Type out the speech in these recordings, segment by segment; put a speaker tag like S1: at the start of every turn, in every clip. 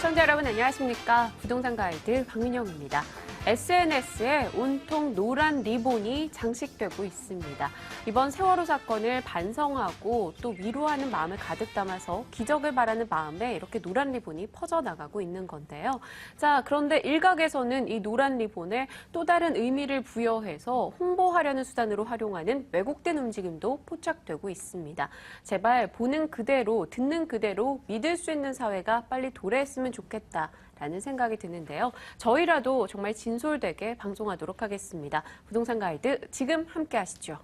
S1: 시청자 여러분 안녕하십니까? 부동산 가이드 박민영입니다. SNS에 온통 노란 리본이 장식되고 있습니다. 이번 세월호 사건을 반성하고 또 위로하는 마음을 가득 담아서 기적을 바라는 마음에 이렇게 노란 리본이 퍼져나가고 있는 건데요. 자, 그런데 일각에서는 이 노란 리본에 또 다른 의미를 부여해서 홍보하려는 수단으로 활용하는 왜곡된 움직임도 포착되고 있습니다. 제발 보는 그대로, 듣는 그대로 믿을 수 있는 사회가 빨리 도래했으면 좋겠다라는 생각이 드는데요. 저희라도 정말 진솔되게 방송하도록 하겠습니다. 부동산 가이드 지금 함께 하시죠.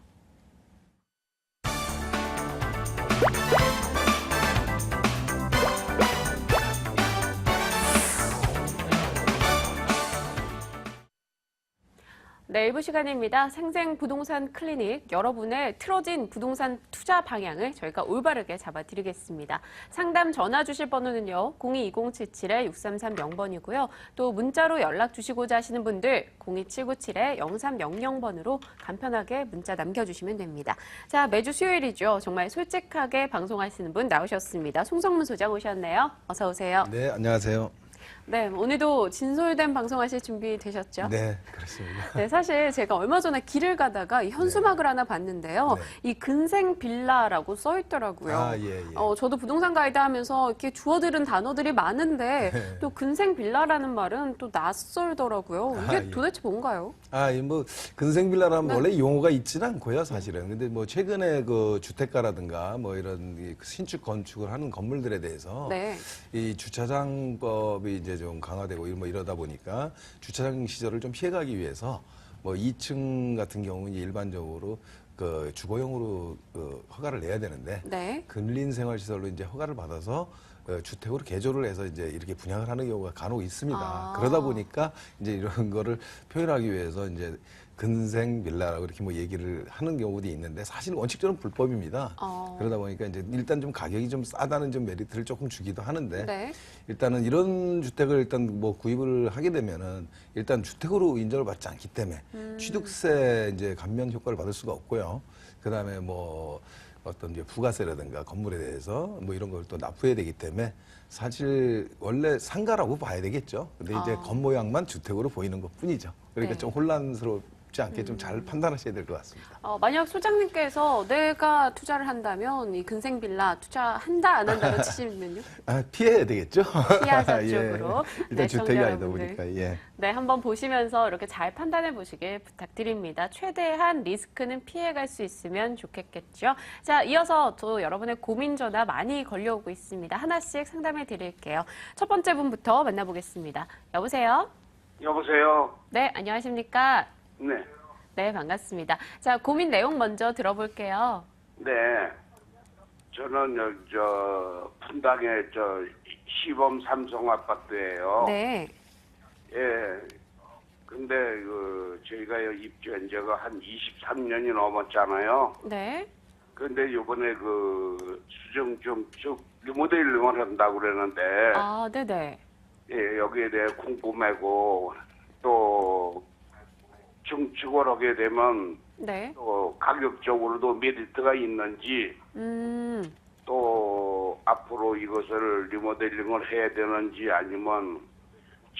S1: 네, 일부 시간입니다. 생생 부동산 클리닉, 여러분의 틀어진 부동산 투자 방향을 저희가 올바르게 잡아드리겠습니다. 상담 전화 주실 번호는요, 02-2077-6330번이고요. 또 문자로 연락 주시고자 하시는 분들 02797-0300번으로 간편하게 문자 남겨주시면 됩니다. 자, 매주 수요일이죠. 정말 솔직하게 방송하시는 분 나오셨습니다. 송성문 소장 오셨네요. 어서 오세요.
S2: 네, 안녕하세요.
S1: 네, 오늘도 진솔된 방송하실 준비 되셨죠?
S2: 네, 그렇습니다.
S1: 네, 사실 제가 얼마 전에 길을 가다가 이 현수막을 하나 봤는데요.
S2: 네.
S1: 이 근생 빌라라고 써 있더라고요.
S2: 아, 예, 예.
S1: 저도 부동산 가이드 하면서 이렇게 주워들은 단어들이 많은데
S2: 네.
S1: 또 근생 빌라라는 말은 또 낯설더라고요. 이게
S2: 아, 예.
S1: 도대체 뭔가요?
S2: 뭐 근생빌라라면
S1: 네.
S2: 원래 용어가 있지는 않고요, 사실은. 근데 뭐 최근에 그 주택가라든가 뭐 이런 이 신축 건축을 하는 건물들에 대해서
S1: 네.
S2: 이 주차장법이 이제 좀 강화되고 뭐 이러다 보니까 주차장 시설을 좀 피해가기 위해서 뭐 2층 같은 경우는 일반적으로 그 주거용으로 그 허가를 내야 되는데
S1: 네.
S2: 근린생활시설로 이제 허가를 받아서 주택으로 개조를 해서 이제 이렇게 분양을 하는 경우가 간혹 있습니다.
S1: 아.
S2: 그러다 보니까 이제 이런 거를 표현하기 위해서 이제 근생 빌라라고 이렇게 뭐 얘기를 하는 경우도 있는데 사실 원칙적으로는 불법입니다. 그러다 보니까 이제 일단 좀 가격이 좀 싸다는 좀 메리트를 조금 주기도 하는데
S1: 네.
S2: 일단은 이런 주택을 일단 뭐 구입을 하게 되면은 일단 주택으로 인정을 받지 않기 때문에 취득세 이제 감면 효과를 받을 수가 없고요. 그다음에 뭐 어떤 이제 부가세라든가 건물에 대해서 뭐 이런 걸 또 납부해야 되기 때문에 사실 원래 상가라고 봐야 되겠죠. 근데 이제 겉모양만 주택으로 보이는 것 뿐이죠. 그러니까
S1: 네.
S2: 좀 혼란스럽지 않게 좀 잘 판단하셔야 될 것 같습니다.
S1: 만약 소장님께서 내가 투자를 한다면 이 근생 빌라 투자한다 안 한다로 치시면요?
S2: 피해야 되겠죠.
S1: 피하자
S2: 예.
S1: 쪽으로.
S2: 일단
S1: 네,
S2: 주택이
S1: 시청자
S2: 아니다
S1: 여러분들.
S2: 보니까 예.
S1: 네, 한번 보시면서 이렇게 잘 판단해 보시길 부탁드립니다. 최대한 리스크는 피해갈 수 있으면 좋겠겠죠. 자, 이어서 또 여러분의 고민 전화 많이 걸려오고 있습니다. 하나씩 상담해 드릴게요. 첫 번째 분부터 만나보겠습니다. 여보세요?
S3: 여보세요.
S1: 네, 안녕하십니까?
S3: 네.
S1: 네, 반갑습니다. 자, 고민 내용 먼저 들어볼게요.
S3: 네. 저는 분당의 시범 삼성 아파트예요.
S1: 네.
S3: 예. 근데 저희가 입주한 지가 한 23년이 넘었잖아요.
S1: 네.
S3: 근데 요번에 수정 좀 리모델링을 한다고 그러는데
S1: 아, 네네.
S3: 예, 여기에 대해 궁금하고 또 증축을 하게 되면
S1: 네.
S3: 또 가격적으로도 메리트가 있는지 또 앞으로 이것을 리모델링을 해야 되는지 아니면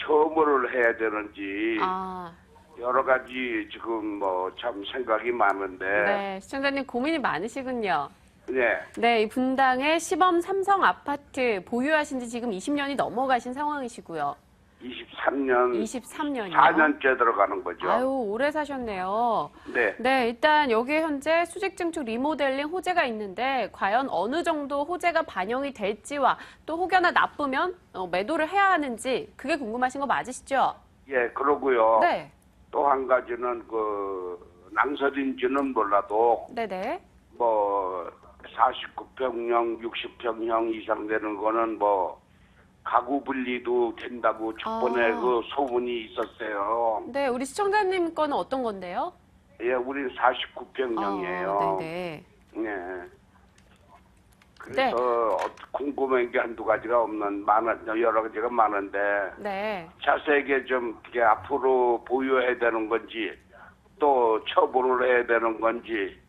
S3: 처음을 해야 되는지
S1: 아,
S3: 여러 가지 지금 뭐 참 생각이 많은데
S1: 네. 시청자님 고민이 많으시군요.
S3: 네.
S1: 네, 이 분당의 시범 삼성 아파트 보유하신 지 지금 20년이 넘어가신 상황이시고요.
S3: 23년
S1: 23년이요.
S3: 4년째 들어가는 거죠.
S1: 아유, 오래 사셨네요.
S3: 네.
S1: 네, 일단 여기에 현재 수직 증축 리모델링 호재가 있는데 과연 어느 정도 호재가 반영이 될지와 또 혹여나 나쁘면 매도를 해야 하는지 그게 궁금하신 거 맞으시죠?
S3: 예, 그러고요.
S1: 네.
S3: 또 한 가지는 낭설인지는 몰라도
S1: 네네.
S3: 뭐 49평형, 60평형 이상 되는 거는 뭐 가구 분리도 된다고 저번에 소문이 있었어요.
S1: 네, 우리 시청자님 거는 어떤 건데요?
S3: 예, 우리는 49평형이에요.
S1: 네네.
S3: 네. 그래서 궁금한 게 한두 가지가 여러 가지가 많은데
S1: 네.
S3: 자세하게 좀 이게 앞으로 보유해야 되는 건지 또 처분을 해야 되는 건지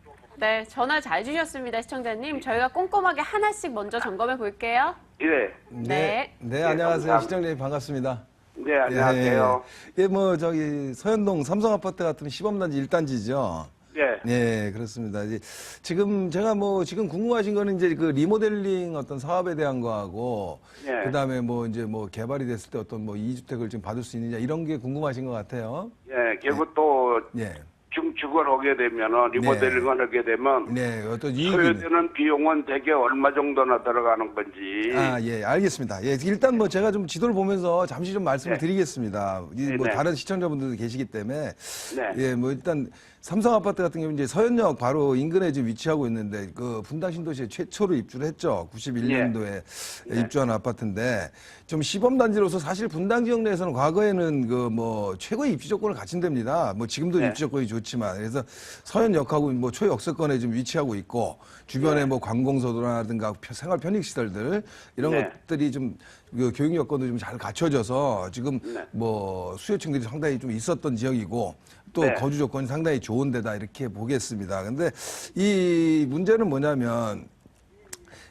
S1: 네, 전화 잘 주셨습니다, 시청자님. 저희가 꼼꼼하게 하나씩 먼저 점검해 볼게요.
S3: 예.
S1: 네.
S2: 네, 안녕하세요.
S3: 감사합니다.
S2: 시청자님 반갑습니다.
S3: 네, 안녕하세요.
S2: 예, 뭐 저기 서현동 삼성아파트 같은 시범단지 1단지죠.
S3: 예.
S2: 네, 그렇습니다. 이제 지금 제가 뭐 지금 궁금하신 거는 이제 그 리모델링 어떤 사업에 대한 거하고
S3: 예.
S2: 그다음에 뭐 이제 뭐 개발이 됐을 때 어떤 뭐 이주택을 지금 받을 수 있느냐 이런 게 궁금하신 것 같아요.
S3: 예, 결국 또
S2: 예.
S3: 증축을 하게 되면은 리모델링을 하게 되면
S2: 네, 어떤 이익이
S3: 소요되는 비용은 대개 얼마 정도나 들어가는 건지.
S2: 아, 예, 알겠습니다. 예, 일단 뭐 제가 좀 지도를 보면서 잠시 좀 말씀을
S3: 네.
S2: 드리겠습니다. 이 뭐
S3: 네.
S2: 다른 시청자분들도 계시기 때문에
S3: 네.
S2: 예, 뭐 일단 삼성 아파트 같은 경우 이제 서현역 바로 인근에 지금 위치하고 있는데 그 분당 신도시에 최초로 입주를 했죠. 91년도에
S3: 네.
S2: 입주한 아파트인데 좀 시범 단지로서 사실 분당 지역 내에서는 과거에는 그 뭐 최고의 입지 조건을 갖춘 데입니다. 뭐 지금도
S3: 네.
S2: 입지 조건이 좋지만 그래서 서현역하고 뭐 초역세권에 좀 위치하고 있고 주변에
S3: 네.
S2: 뭐 관공서도라든가 생활 편익 시설들 이런
S3: 네.
S2: 것들이 좀 그 교육 여건도 좀 잘 갖춰져서 지금
S3: 네.
S2: 뭐 수요층들이 상당히 좀 있었던 지역이고 또
S3: 네.
S2: 거주 조건이 상당히 좋은 데다 이렇게 보겠습니다. 근데 이 문제는 뭐냐면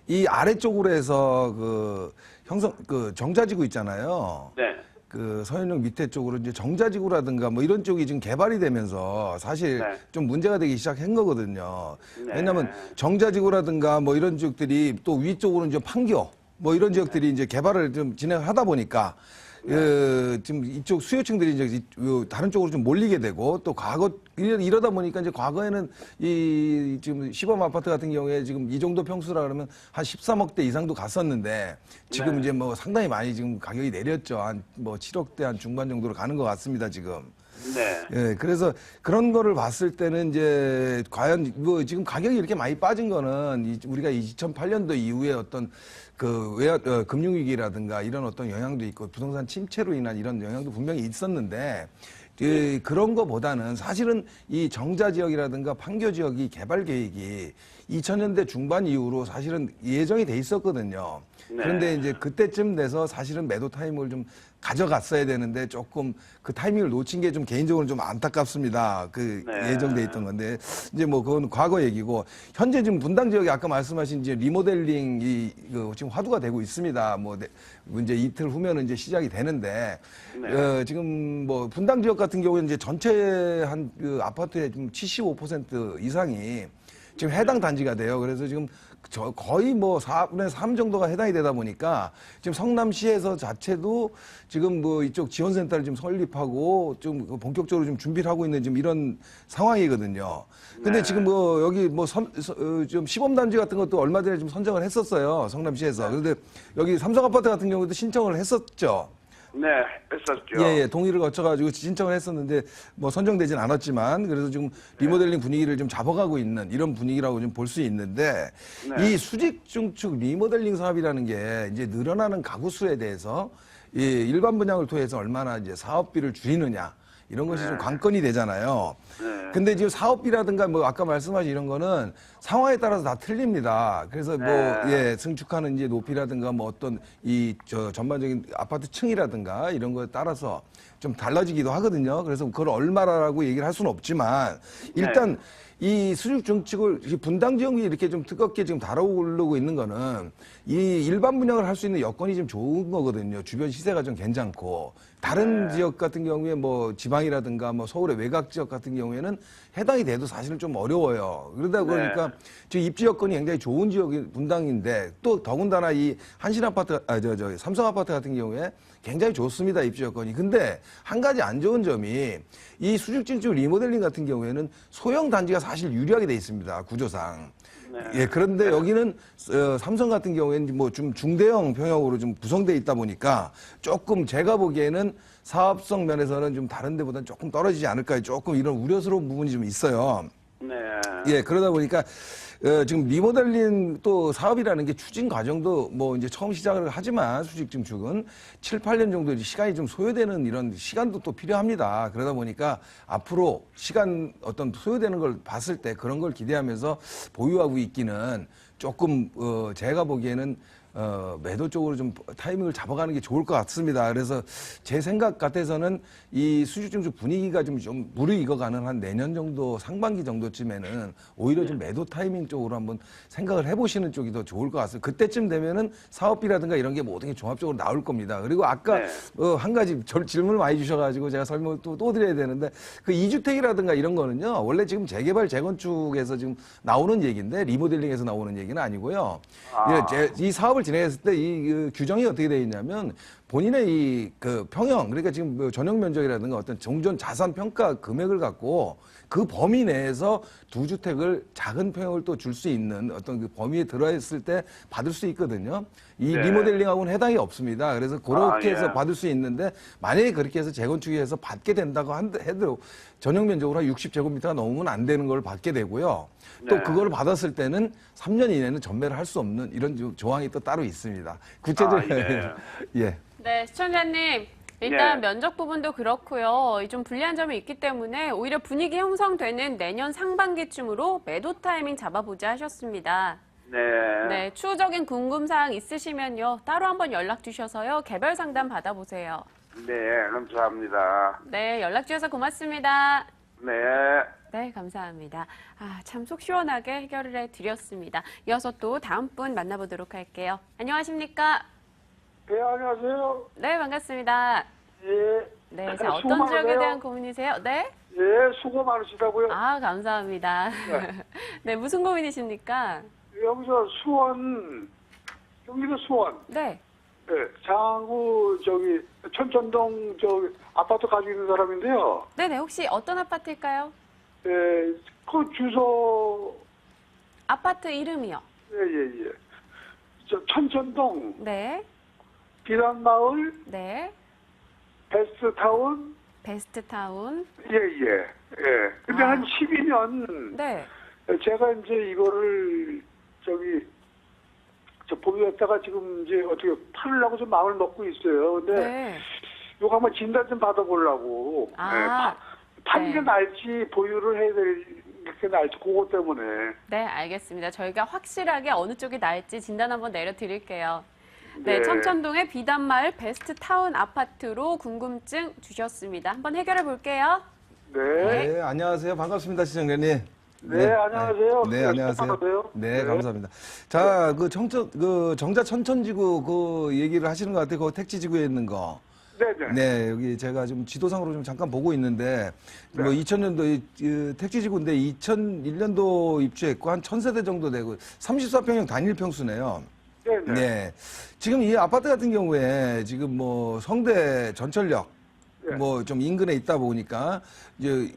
S2: 이 아래쪽으로 해서 그 정자지구 있잖아요.
S3: 네.
S2: 그 서현역 밑에 쪽으로 이제 정자지구라든가 뭐 이런 쪽이 지금 개발이 되면서 사실
S3: 네.
S2: 좀 문제가 되기 시작한 거거든요.
S3: 네.
S2: 왜냐하면 정자지구라든가 뭐 이런 지역들이 또 위쪽으로는 이제 판교 뭐 이런 지역들이 이제 개발을 좀 진행하다 보니까 지금 이쪽 수요층들이 이제 다른 쪽으로 좀 몰리게 되고 또 이러다 보니까 이제 과거에는 이 지금 시범 아파트 같은 경우에 지금 이 정도 평수라 그러면 한 13억대 이상도 갔었는데 지금
S3: 네.
S2: 이제 뭐 상당히 많이 지금 가격이 내렸죠. 한 뭐 7억대 한 중반 정도로 가는 것 같습니다, 지금.
S3: 네.
S2: 예, 그래서 그런 거를 봤을 때는 이제 과연 뭐 지금 가격이 이렇게 많이 빠진 거는 우리가 2008년도 이후에 어떤 금융위기라든가 이런 어떤 영향도 있고 부동산 침체로 인한 이런 영향도 분명히 있었는데 그런 거보다는 사실은 이 정자 지역이라든가 판교 지역이 개발 계획이 2000년대 중반 이후로 사실은 예정이 돼 있었거든요.
S3: 네.
S2: 그런데 이제 그때쯤 돼서 사실은 매도 타임을 좀 가져갔어야 되는데 조금 그 타이밍을 놓친 게 좀 개인적으로 좀 안타깝습니다. 그
S3: 네.
S2: 예정돼 있던 건데 이제 뭐 그건 과거 얘기고 현재 지금 분당 지역에 아까 말씀하신 이제 리모델링이 지금 화두가 되고 있습니다. 뭐 이제 이틀 후면은 이제 시작이 되는데
S3: 네.
S2: 지금 뭐 분당 지역 같은 경우에 이제 전체 한 그 아파트의 좀 75% 이상이 지금 해당 단지가 돼요. 그래서 지금 거의 뭐 4분의 3 정도가 해당이 되다 보니까 지금 성남시에서 자체도 지금 뭐 이쪽 지원센터를 좀 설립하고 좀 본격적으로 좀 준비를 하고 있는 지금 이런 상황이거든요. 근데
S3: 네.
S2: 지금 뭐 여기 뭐 좀 시범단지 같은 것도 얼마 전에 좀 선정을 했었어요. 성남시에서. 그런데 여기 삼성아파트 같은 경우도 신청을 했었죠.
S3: 네. 했었죠.
S2: 예, 동의를 거쳐가지고 신청을 했었는데 뭐 선정되진 않았지만 그래서 지금 리모델링 분위기를 좀 잡아가고 있는 이런 분위기라고 좀 볼 수 있는데
S3: 네.
S2: 이 수직 중축 리모델링 사업이라는 게 이제 늘어나는 가구 수에 대해서 이 일반 분양을 통해서 얼마나 이제 사업비를 줄이느냐 이런 것이 좀 관건이 되잖아요.
S3: 네.
S2: 근데 지금 사업비라든가 뭐 아까 말씀하신 이런 거는 상황에 따라서 다 틀립니다. 그래서 뭐
S3: 네.
S2: 승축하는 이제 높이라든가 뭐 어떤 전반적인 아파트 층이라든가 이런 거에 따라서 좀 달라지기도 하거든요. 그래서 그걸 얼마라고 얘기를 할 수는 없지만 일단 이 수직 중축을 분당 지역이 이렇게 좀 뜨겁게 지금 달아오르고 있는 거는 이 일반 분양을 할 수 있는 여건이 좀 좋은 거거든요. 주변 시세가 좀 괜찮고 다른 지역 같은 경우에 뭐 지방이라든가 뭐 서울의 외곽 지역 같은 경우에는 해당이 돼도 사실은 좀 어려워요. 그러다 보니까 지금 입지 여건이 굉장히 좋은 지역이 분당인데 또 더군다나 이 한신 아파트, 삼성 아파트 같은 경우에 굉장히 좋습니다. 입지 여건이. 근데 한 가지 안 좋은 점이 이 수직 진축 리모델링 같은 경우에는 소형 단지가 사실 유리하게 돼 있습니다. 구조상. 예, 그런데 여기는 삼성 같은 경우에는 뭐 좀 중대형 평형으로 좀 구성되어 있다 보니까 조금 제가 보기에는 사업성 면에서는 좀 다른 데보다는 조금 떨어지지 않을까 조금 이런 우려스러운 부분이 좀 있어요.
S3: 네.
S2: 예, 그러다 보니까 지금 리모델링 또 사업이라는 게 추진 과정도 뭐 이제 처음 시작을 하지만 수직 증축은 7, 8년 정도 이제 시간이 좀 소요되는 이런 시간도 또 필요합니다. 그러다 보니까 앞으로 시간 어떤 소요되는 걸 봤을 때 그런 걸 기대하면서 보유하고 있기는 조금 제가 보기에는 매도 쪽으로 좀 타이밍을 잡아가는 게 좋을 것 같습니다. 그래서 제 생각 같아서는 이 수주증축 분위기가 좀 무르익어가는 한 내년 정도 상반기 정도쯤에는 오히려 좀 매도 타이밍 쪽으로 한번 생각을 해보시는 쪽이 더 좋을 것 같습니다. 그때쯤 되면은 사업비라든가 이런 게 모든 게 종합적으로 나올 겁니다. 그리고 아까 한 가지 질문을 많이 주셔가지고 제가 설명을 또 드려야 되는데 그 2주택이라든가 이런 거는요 원래 지금 재개발 재건축에서 지금 나오는 얘기인데 리모델링에서 나오는 얘기는 아니고요. 이 사업을 진행했을 때 이 규정이 어떻게 되어 있냐면 본인의 이 그 평형 그러니까 지금 뭐 전용 면적이라든가 어떤 종전 자산 평가 금액을 갖고 그 범위 내에서 2주택을 작은 평형을 또 줄 수 있는 어떤 그 범위에 들어있을 때 받을 수 있거든요. 이 리모델링하고는 해당이 없습니다. 그래서 그렇게 해서 받을 수 있는데 만약에 그렇게 해서 재건축해서 받게 된다고 해도 전용 면적으로 한 60제곱미터가 넘으면 안 되는 걸 받게 되고요. 또 그걸 받았을 때는 3년 이내는 전매를 할 수 없는 이런 조항이 또 따로 있습니다. 구체적인 예.
S1: 네, 시청자님. 일단 면적 부분도 그렇고요. 좀 불리한 점이 있기 때문에 오히려 분위기 형성되는 내년 상반기쯤으로 매도 타이밍 잡아보자 하셨습니다. 네, 추후적인 궁금사항 있으시면요. 따로 한번 연락 주셔서요. 개별 상담 받아보세요.
S3: 네, 감사합니다.
S1: 네, 연락 주셔서 고맙습니다.
S3: 네.
S1: 네, 감사합니다. 참 속 시원하게 해결을 해드렸습니다. 이어서 또 다음 분 만나보도록 할게요. 안녕하십니까?
S4: 네, 안녕하세요.
S1: 네, 반갑습니다.
S4: 예.
S1: 네,
S4: 수고
S1: 어떤 지역에
S4: 많으세요.
S1: 대한 고민이세요? 네?
S4: 예, 수고 많으시다고요.
S1: 감사합니다. 네, 무슨 고민이십니까?
S4: 여기서 수원, 경기도 수원,
S1: 네.
S4: 예, 장구, 천천동, 아파트 가지고 있는 사람인데요.
S1: 네네, 혹시 어떤 아파트일까요?
S4: 예, 그 주소,
S1: 아파트 이름이요.
S4: 예. 천천동,
S1: 네.
S4: 비란마을,
S1: 네.
S4: 베스트타운,
S1: 베스트타운.
S4: 예. 근데 한 12년,
S1: 네.
S4: 제가 이제 이거를, 보유했다가 지금 이제 어떻게 팔으려고 좀 마음을 먹고 있어요. 근데
S1: 네.
S4: 요거 한번 진단 좀 받아보려고. 파는 게 나을지 보유를 해야 게 나을지 그것 때문에.
S1: 네, 알겠습니다. 저희가 확실하게 어느 쪽이 나을지 진단 한번 내려드릴게요. 네, 천천동의 비단마을 베스트타운 아파트로 궁금증 주셨습니다. 한번 해결해 볼게요.
S2: 네, 안녕하세요. 반갑습니다, 시청자님.
S4: 네, 안녕하세요.
S2: 네, 안녕하세요. 네, 감사합니다. 자, 정자 천천지구 그 얘기를 하시는 것 같아요. 그 택지지구에 있는 거. 네, 여기 제가 좀 지도상으로 좀 잠깐 보고 있는데, 뭐 2000년도 택지지구인데 2001년도 입주했고 한 1000세대 정도 되고 34평형 단일 평수네요. 네. 지금 이 아파트 같은 경우에 지금 뭐 성대 전철역 뭐 좀 인근에 있다 보니까 이제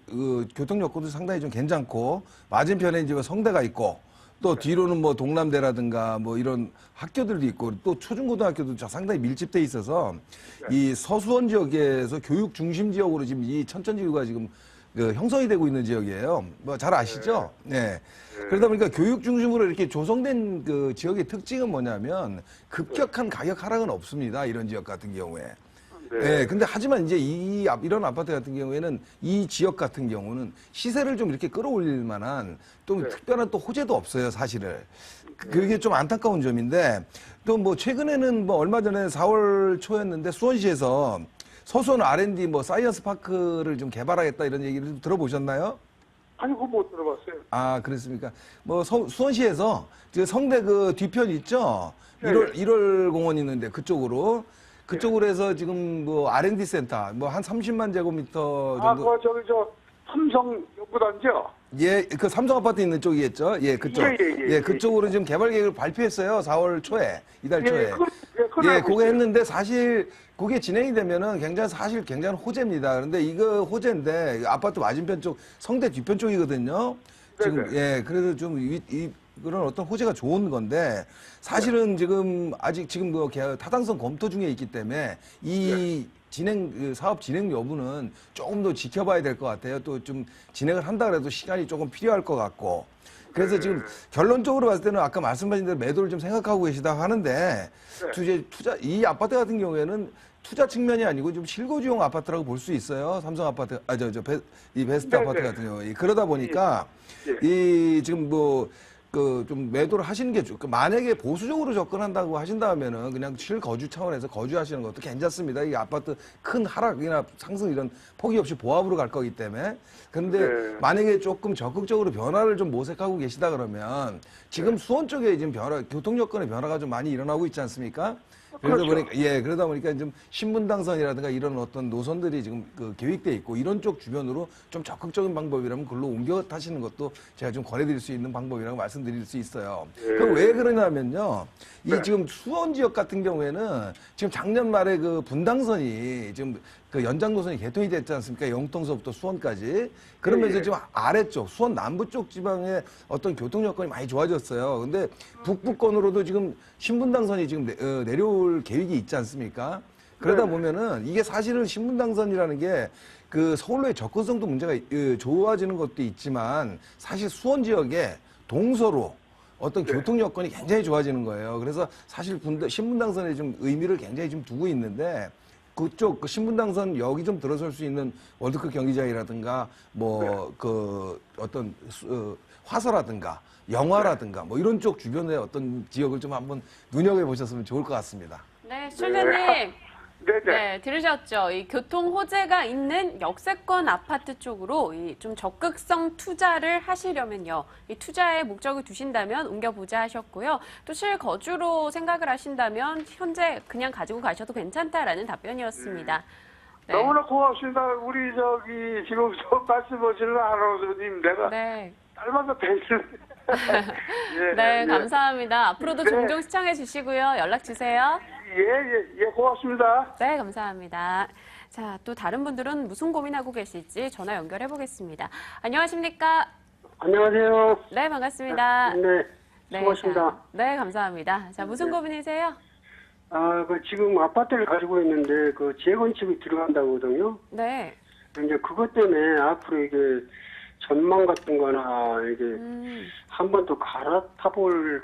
S2: 교통 여건도 상당히 좀 괜찮고 맞은편에 이제 성대가 있고 또 뒤로는 뭐 동남대라든가 뭐 이런 학교들도 있고 또 초중고등학교도 상당히 밀집돼 있어서 이 서수원 지역에서 교육 중심 지역으로 지금 이 천천지구가 지금 형성이 되고 있는 지역이에요. 뭐 잘 아시죠? 네. 그러다 보니까 교육 중심으로 이렇게 조성된 그 지역의 특징은 뭐냐면 급격한 가격 하락은 없습니다. 이런 지역 같은 경우에. 네. 근데 하지만 이제 이런 아파트 같은 경우에는 이 지역 같은 경우는 시세를 좀 이렇게 끌어올릴 만한 또 특별한 또 호재도 없어요, 사실은. 그게 좀 안타까운 점인데 또 뭐 최근에는 뭐 얼마 전에 4월 초였는데 수원시에서 서수원 R&D 뭐 사이언스 파크를 좀 개발하겠다 이런 얘기를 좀 들어보셨나요?
S4: 아니, 그거 못 들어봤어요.
S2: 그렇습니까? 뭐 수원시에서 성대 그 뒤편 있죠? 1월 공원 있는데 그쪽으로 해서 지금 뭐 R&D 센터 뭐 한 30만 제곱미터 정도.
S4: 삼성 연구단지요?
S2: 예, 그 삼성 아파트 있는 쪽이겠죠? 예, 그쪽. 그쪽으로 지금 개발 계획을 발표했어요. 4월 초에, 이달 초에. 그거 했는데 사실 그게 진행이 되면은 굉장히 호재입니다. 그런데 이거 호재인데 아파트 맞은편 쪽, 성대 뒤편 쪽이거든요. 지금, 그래서 좀 그런 어떤 호재가 좋은 건데 사실은 아직 지금 타당성 검토 중에 있기 때문에 사업 진행 여부는 조금 더 지켜봐야 될 것 같아요. 또 좀 진행을 한다 그래도 시간이 조금 필요할 것 같고. 그래서 지금 결론적으로 봤을 때는 아까 말씀하신 대로 매도를 좀 생각하고 계시다 하는데 이 아파트 같은 경우에는 투자 측면이 아니고 좀 실거주용 아파트라고 볼 수 있어요. 삼성 아파트, 이 베스트 아파트 같은 경우에. 그러다 보니까 이 지금 좀 매도를 하시는 게 만약에 보수적으로 접근한다고 하신다면은 그냥 실거주 차원에서 거주하시는 것도 괜찮습니다. 이 아파트 큰 하락이나 상승 이런 폭이 없이 보합으로 갈 거기 때문에. 그런데 만약에 조금 적극적으로 변화를 좀 모색하고 계시다 그러면 지금 수원 쪽에 지금 교통 여건의 변화가 좀 많이 일어나고 있지 않습니까? 그러다 보니까 좀 신분당선이라든가 이런 어떤 노선들이 지금 계획돼 있고 이런 쪽 주변으로 좀 적극적인 방법이라면 글로 옮겨 타시는 것도 제가 좀 권해드릴 수 있는 방법이라고 말씀드릴 수 있어요. 그럼 왜 그러냐면요. 지금 수원 지역 같은 경우에는 지금 작년 말에 분당선이 지금 연장 노선이 개통이 됐지 않습니까? 영통서부터 수원까지. 그러면서 지금 아래쪽, 수원 남부 쪽 지방의 어떤 교통 여건이 많이 좋아졌어요. 근데 북부권으로도 지금 신분당선이 지금 내려올 계획이 있지 않습니까? 그러다 보면은 이게 사실은 신분당선이라는 게 서울로의 접근성도 문제가 좋아지는 것도 있지만 사실 수원 지역에 동서로 어떤 교통 여건이 굉장히 좋아지는 거예요. 그래서 사실 신분당선에 좀 의미를 굉장히 좀 두고 있는데 그쪽 신분당선 여기 좀 들어설 수 있는 월드컵 경기장이라든가 어떤 화서라든가 영화라든가 이런 쪽 주변의 어떤 지역을 좀 한번 눈여겨 보셨으면 좋을 것 같습니다.
S1: 네, 실장님. 네, 들으셨죠? 이 교통 호재가 있는 역세권 아파트 쪽으로 좀 적극성 투자를 하시려면요. 이 투자에 목적을 두신다면 옮겨보자 하셨고요. 또 실거주로 생각을 하신다면 현재 그냥 가지고 가셔도 괜찮다라는 답변이었습니다. 네.
S4: 너무나 고맙습니다. 우리 지금 말씀하시는 아나운서님 내가 닮아서 뵈시는.
S1: 네, 감사합니다. 앞으로도 종종 시청해 주시고요. 연락 주세요.
S4: 예, 고맙습니다.
S1: 네, 감사합니다. 자, 또 다른 분들은 무슨 고민하고 계실지 전화 연결해 보겠습니다. 안녕하십니까?
S5: 안녕하세요.
S1: 네, 반갑습니다.
S5: 네, 수고하십니다.
S1: 네, 감사합니다. 자, 무슨 고민이세요?
S5: 지금 아파트를 가지고 있는데 재건축이 들어간다고 하거든요.
S1: 네.
S5: 이제 그것 때문에 앞으로 이게 전망 같은 거나 이게 한 번 더 갈아타볼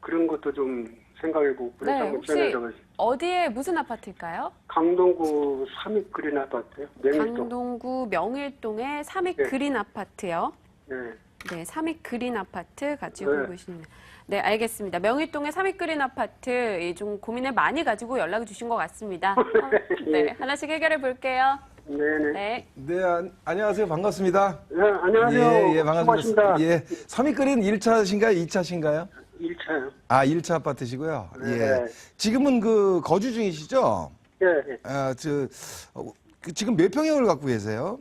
S5: 그런 것도 좀 생각해보고 그래서
S1: 네, 혹시 어디에 무슨 아파트일까요?
S5: 강동구 삼익 그린 아파트요. 명일동.
S1: 강동구 명일동의 삼익 그린 아파트요. 네, 삼익 그린 아파트 가지고 계십니다. 네, 알겠습니다. 명일동의 삼익 그린 아파트 좀 고민을 많이 가지고 연락을 주신 것 같습니다. 네, 하나씩 해결해 볼게요.
S5: 네네.
S2: 네, 안녕하세요. 반갑습니다.
S5: 네, 안녕하세요.
S2: 예, 반갑습니다.
S5: 수고하십니다.
S2: 예, 삼익그린 1차신가요? 2차신가요?
S5: 1차요.
S2: 1차 아파트시고요.
S5: 네.
S2: 예. 지금은 거주 중이시죠?
S5: 네.
S2: 지금 몇 평형을 갖고 계세요?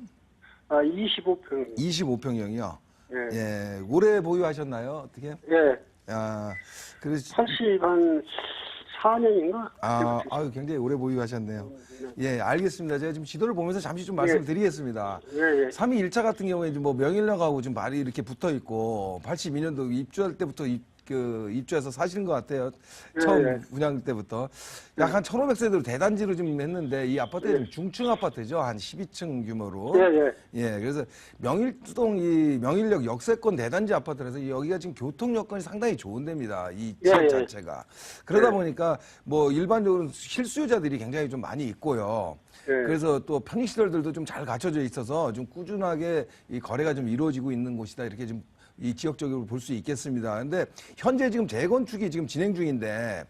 S5: 25평.
S2: 25평형이요.
S5: 네.
S2: 예. 오래 보유하셨나요? 어떻게?
S5: 네.
S2: 그래서
S5: 80한 4년인가?
S2: 굉장히 오래 보유하셨네요. 예, 알겠습니다. 제가 지금 지도를 보면서 잠시 좀 말씀을 드리겠습니다. 3위 1차 같은 경우에 명일역하고 좀 말이 이렇게 붙어 있고 82년도 입주할 때부터 입주해서 사시는 것 같아요. 처음 분양 때부터. 약 한 1,500세대로 대단지로 좀 했는데 이 아파트가 좀 중층 아파트죠. 한 12층 규모로. 예, 그래서 명일역 역세권 대단지 아파트라서 여기가 지금 교통 여건이 상당히 좋은 데입니다. 이 지역 자체가. 그러다 보니까 일반적으로 실수요자들이 굉장히 좀 많이 있고요. 그래서 또 편의시설들도 좀 잘 갖춰져 있어서 좀 꾸준하게 이 거래가 좀 이루어지고 있는 곳이다. 이렇게 좀 이 지역적으로 볼 수 있겠습니다. 근데 현재 지금 재건축이 지금 진행 중인데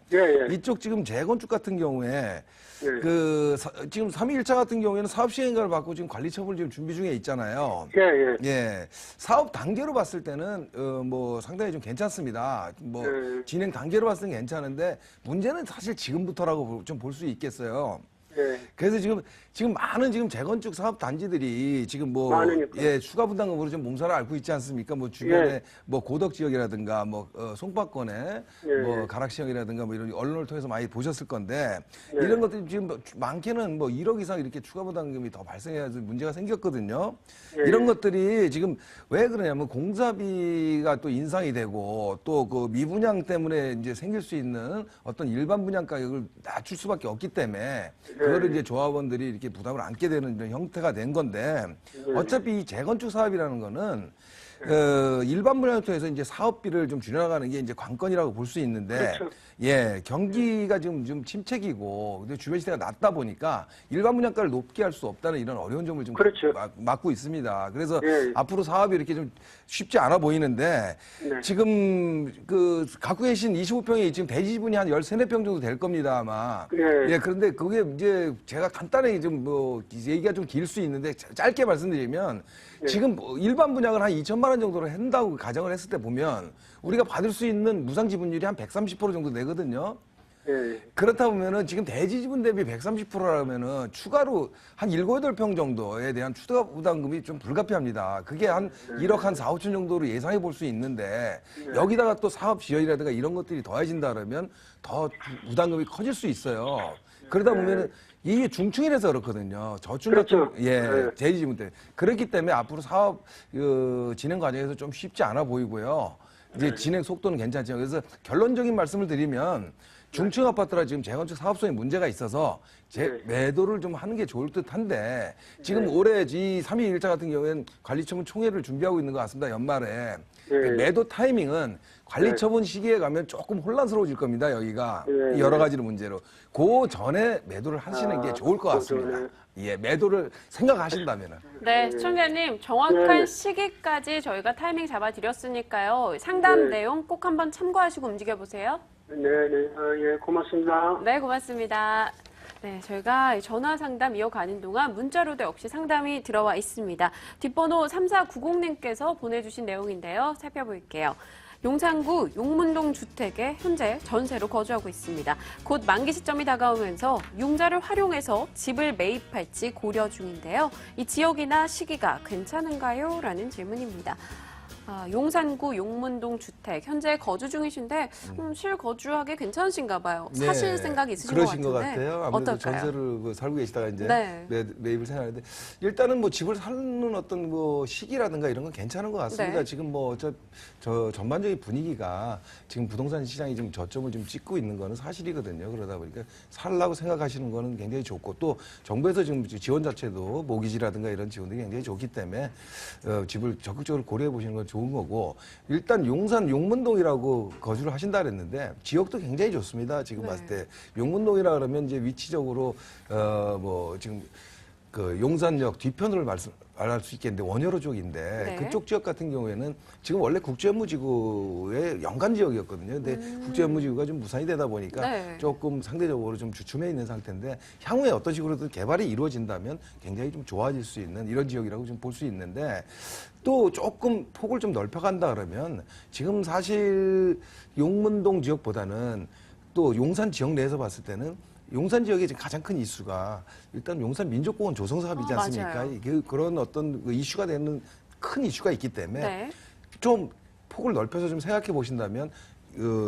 S2: 이쪽 지금 재건축 같은 경우에 지금 3위 1차 같은 경우에는 사업 시행가를 받고 지금 관리 처분을 지금 준비 중에 있잖아요. 예. 사업 단계로 봤을 때는 상당히 좀 괜찮습니다. 진행 단계로 봤을 때는 괜찮은데 문제는 사실 지금부터라고 좀 볼 수 있겠어요. 그래서 지금 많은 재건축 사업 단지들이 지금 추가 분담금으로 좀 몸살을 앓고 있지 않습니까? 주변에 고덕 지역이라든가 송파권에 가락시역이라든가 이런 언론을 통해서 많이 보셨을 건데 이런 것들이 지금 많게는 1억 이상 이렇게 추가 부담금이 더 발생해서 문제가 생겼거든요. 이런 것들이 지금 왜 그러냐면 공사비가 또 인상이 되고 또 미분양 때문에 이제 생길 수 있는 어떤 일반 분양 가격을 낮출 수밖에 없기 때문에 그거를 이제 조합원들이 이렇게 부담을 안게 되는 이런 형태가 된 건데 어차피 이 재건축 사업이라는 거는 일반 분양을 통해서 이제 사업비를 좀 줄여나가는 게 이제 관건이라고 볼 수 있는데,
S4: 그렇죠.
S2: 예, 경기가 지금 좀 침체기고 근데 주변 시세가 낮다 보니까 일반 분양가를 높게 할 수 없다는 이런 어려운 점을 좀
S4: 그렇죠.
S2: 맞고 있습니다. 그래서
S4: 예.
S2: 앞으로 사업이 이렇게 좀 쉽지 않아 보이는데
S4: 네.
S2: 지금 그 갖고 계신 25평이 지금 대지 지분이 한 13, 14평 정도 될 겁니다, 아마.
S4: 네.
S2: 예, 그런데 그게 이제 제가 간단하게 좀 뭐 얘기가 좀 길 수 있는데 짧게 말씀드리면 지금 일반 분양을 한 2천만 원 정도로 한다고 가정을 했을 때 보면 우리가 받을 수 있는 무상 지분율이 한 130% 정도 되거든요.
S4: 예.
S2: 그렇다 보면은 지금 대지 지분 대비 130%라면은 추가로 한 7, 8평 정도에 대한 추가 부담금이 좀 불가피합니다. 그게 한 1억 한 4, 5천 정도로 예상해 볼 수 있는데 여기다가 또 사업 지연이라든가 이런 것들이 더해진다 그러면 더 부담금이 커질 수 있어요. 그러다 보면은 이게 중층이라서 그렇거든요. 저축 같은
S4: 그렇죠.
S2: 예,
S4: 네.
S2: 대지 지분 때문에. 그렇기 때문에 앞으로 사업 진행 과정에서 좀 쉽지 않아 보이고요. 이제 진행 속도는 괜찮지만 그래서 결론적인 말씀을 드리면 중층 아파트라 지금 재건축 사업성에 문제가 있어서 매도를 좀 하는 게 좋을 듯한데 지금 올해 이 3위 일자 같은 경우에는 관리처분 총회를 준비하고 있는 것 같습니다. 연말에. 그 매도 타이밍은 관리처분 시기에 가면 조금 혼란스러워질 겁니다. 여기가 여러 가지 문제로. 그 전에 매도를 하시는 게 좋을 것 같습니다. 예, 매도를 생각하신다면은.
S1: 네, 시청자님 정확한
S4: 네.
S1: 시기까지 저희가 타이밍 잡아드렸으니까요. 상담
S4: 네.
S1: 내용 꼭 한번 참고하시고 움직여보세요.
S4: 네네. 예, 고맙습니다.
S1: 네, 고맙습니다. 네, 저희가 전화 상담 이어가는 동안 문자로도 역시 상담이 들어와 있습니다. 뒷번호 3490님께서 보내주신 내용인데요. 살펴볼게요. 용산구 용문동 주택에 현재 전세로 거주하고 있습니다. 곧 만기 시점이 다가오면서 융자를 활용해서 집을 매입할지 고려 중인데요. 이 지역이나 시기가 괜찮은가요? 라는 질문입니다. 용산구 용문동 주택 현재 거주 중이신데 실거주하기 괜찮으신가 봐요. 사실
S2: 네,
S1: 생각이 있으신
S2: 그러신
S1: 것
S2: 것
S1: 같은데
S2: 같아요. 아무래도
S1: 어떨까요?
S2: 전세를 살고 계시다가 이제
S1: 네.
S2: 매입을 생각하는데 일단은 뭐 집을 사는 어떤 뭐 시기라든가 이런 건 괜찮은 것 같습니다.
S1: 네.
S2: 지금 뭐 저 전반적인 분위기가 지금 부동산 시장이 좀 저점을 좀 찍고 있는 거는 사실이거든요. 그러다 보니까 살라고 생각하시는 거는 굉장히 좋고 또 정부에서 지금 지원 자체도 모기지라든가 이런 지원들이 굉장히 좋기 때문에 집을 적극적으로 고려해 보시는 건 좋은 거고 일단 용산 용문동이라고 거주를 하신다 그랬는데 지역도 굉장히 좋습니다. 지금
S1: 네.
S2: 봤을 때 용문동이라 그러면 이제 위치적으로 뭐 지금 그 용산역 뒤편으로 말할 수 있겠는데 원효로 쪽인데
S1: 네.
S2: 그쪽 지역 같은 경우에는 지금 원래 국제연무지구의 연관 지역이었거든요. 근데 국제연무지구가 좀 무산이 되다 보니까
S1: 네.
S2: 조금 상대적으로 좀 주춤해 있는 상태인데 향후에 어떤 식으로든 개발이 이루어진다면 굉장히 좀 좋아질 수 있는 이런 지역이라고 좀 볼 수 있는데 또 조금 폭을 좀 넓혀간다 그러면 지금 사실 용문동 지역보다는 또 용산 지역 내에서 봤을 때는 용산 지역의 지금 가장 큰 이슈가 일단 용산 민족공원 조성 사업이지 않습니까?
S1: 맞아요.
S2: 이게 그런 어떤 그 이슈가 되는 큰 이슈가 있기 때문에
S1: 네.
S2: 좀 폭을 넓혀서 좀 생각해 보신다면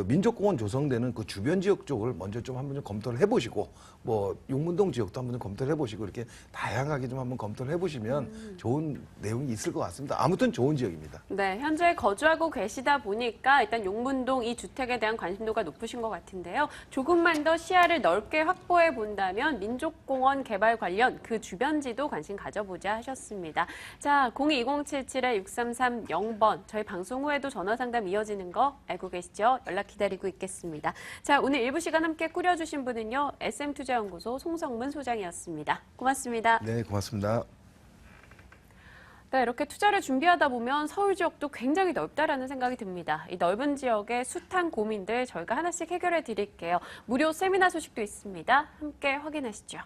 S2: 민족공원 조성되는 그 주변 지역 쪽을 먼저 좀 한번 좀 검토를 해보시고 뭐 용문동 지역도 한번 좀 검토를 해보시고 이렇게 다양하게 좀 한번 검토를 해보시면 좋은 내용이 있을 것 같습니다. 아무튼 좋은 지역입니다.
S1: 네, 현재 거주하고 계시다 보니까 일단 용문동 이 주택에 대한 관심도가 높으신 것 같은데요. 조금만 더 시야를 넓게 확보해 본다면 민족공원 개발 관련 그 주변지도 관심 가져보자 하셨습니다. 자, 022077-6330번 저희 방송 후에도 전화 상담 이어지는 거 알고 계시죠? 연락 기다리고 있겠습니다. 자, 오늘 일부 시간 함께 꾸려주신 분은요. SM투자연구소 송성문 소장이었습니다. 고맙습니다.
S2: 네, 고맙습니다.
S1: 네, 이렇게 투자를 준비하다 보면 서울 지역도 굉장히 넓다라는 생각이 듭니다. 이 넓은 지역의 숱한 고민들 저희가 하나씩 해결해 드릴게요. 무료 세미나 소식도 있습니다. 함께 확인하시죠.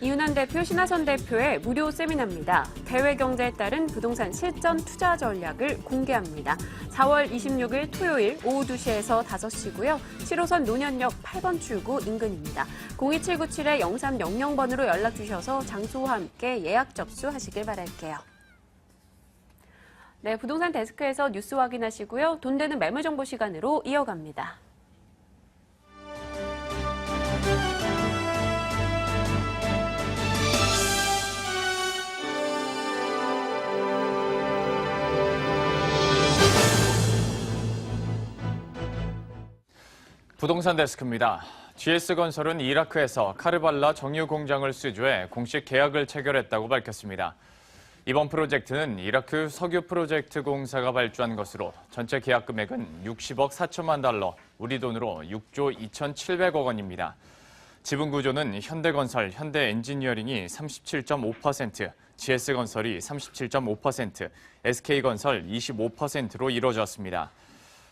S1: 이윤환 대표, 신하선 대표의 무료 세미나입니다. 대외 경제에 따른 부동산 실전 투자 전략을 공개합니다. 4월 26일 토요일 오후 2시에서 5시고요. 7호선 노년역 8번 출구 인근입니다. 02797-0300번으로 연락 주셔서 장소와 함께 예약 접수하시길 바랄게요. 네, 부동산 데스크에서 뉴스 확인하시고요. 돈 되는 매물 정보 시간으로 이어갑니다.
S6: 부동산 데스크입니다. GS건설은 이라크에서 카르발라 정유 공장을 수주해 공식 계약을 체결했다고 밝혔습니다. 이번 프로젝트는 이라크 석유 프로젝트 공사가 발주한 것으로 전체 계약 금액은 60억 4천만 달러, 우리 돈으로 6조 2,700억 원입니다. 지분 구조는 현대건설, 현대엔지니어링이 37.5%, GS건설이 37.5%, SK건설 25%로 이루어졌습니다.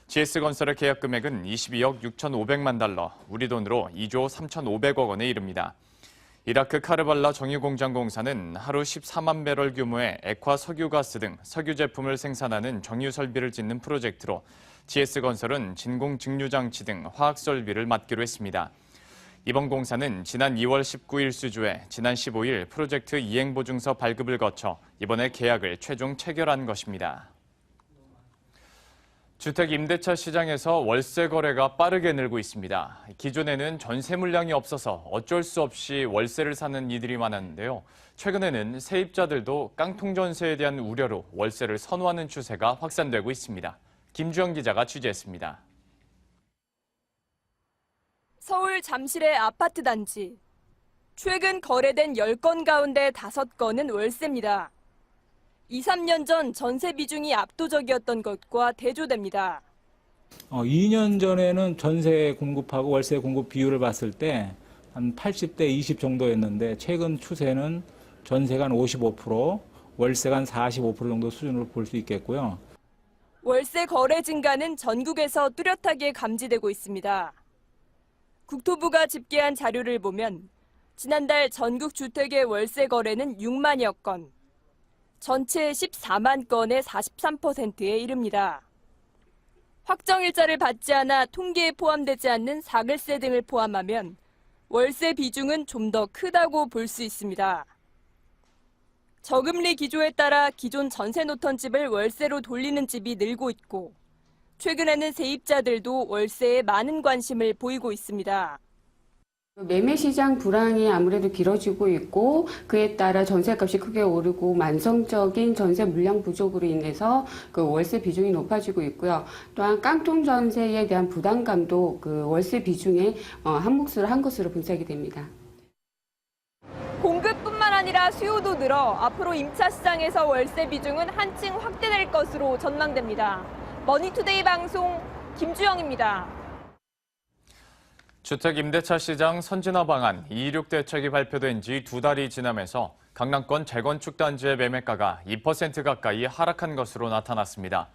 S6: GS건설의 계약 금액은 22억 6,500만 달러, 우리 돈으로 2조 3,500억 원에 이릅니다. 이라크 카르발라 정유공장 공사는 하루 14만 배럴 규모의 액화 석유가스 등 석유 제품을 생산하는 정유 설비를 짓는 프로젝트로 GS건설은 진공 증류 장치 등 화학 설비를 맡기로 했습니다. 이번 공사는 지난 2월 19일 수주해 지난 15일 프로젝트 이행보증서 발급을 거쳐 이번에 계약을 최종 체결한 것입니다. 주택 임대차 시장에서 월세 거래가 빠르게 늘고 있습니다. 기존에는 전세 물량이 없어서 어쩔 수 없이 월세를 사는 이들이 많았는데요. 최근에는 세입자들도 깡통 전세에 대한 우려로 월세를 선호하는 추세가 확산되고 있습니다. 김주영 기자가 취재했습니다.
S7: 서울 잠실의 아파트 단지. 최근 거래된 10건 가운데 5건은 월세입니다. 2, 3년 전 전세 비중이 압도적이었던 것과 대조됩니다.
S8: 2년 전에는 전세 공급하고 월세 공급 비율을 봤을 때 한 80대 20 정도였는데 최근 추세는 전세가 한 55%, 월세가 한 45% 정도 수준으로 볼 수 있겠고요.
S7: 월세 거래 증가는 전국에서 뚜렷하게 감지되고 있습니다. 국토부가 집계한 자료를 보면 지난달 전국 주택의 월세 거래는 6만여 건, 전체 14만 건의 43%에 이릅니다. 확정일자를 받지 않아 통계에 포함되지 않는 사글세 등을 포함하면 월세 비중은 좀 더 크다고 볼 수 있습니다. 저금리 기조에 따라 기존 전세 놓던 집을 월세로 돌리는 집이 늘고 있고 최근에는 세입자들도 월세에 많은 관심을 보이고 있습니다.
S9: 매매 시장 불황이 아무래도 길어지고 있고 그에 따라 전세값이 크게 오르고 만성적인 전세 물량 부족으로 인해서 그 월세 비중이 높아지고 있고요. 또한 깡통 전세에 대한 부담감도 그 월세 비중에 한 몫을 한 것으로 분석이 됩니다.
S7: 공급뿐만 아니라 수요도 늘어 앞으로 임차 시장에서 월세 비중은 한층 확대될 것으로 전망됩니다. 머니투데이 방송 김주영입니다.
S6: 주택 임대차 시장 선진화 방안 226 대책이 발표된 지 2달이 지나면서 강남권 재건축 단지의 매매가가 2% 가까이 하락한 것으로 나타났습니다.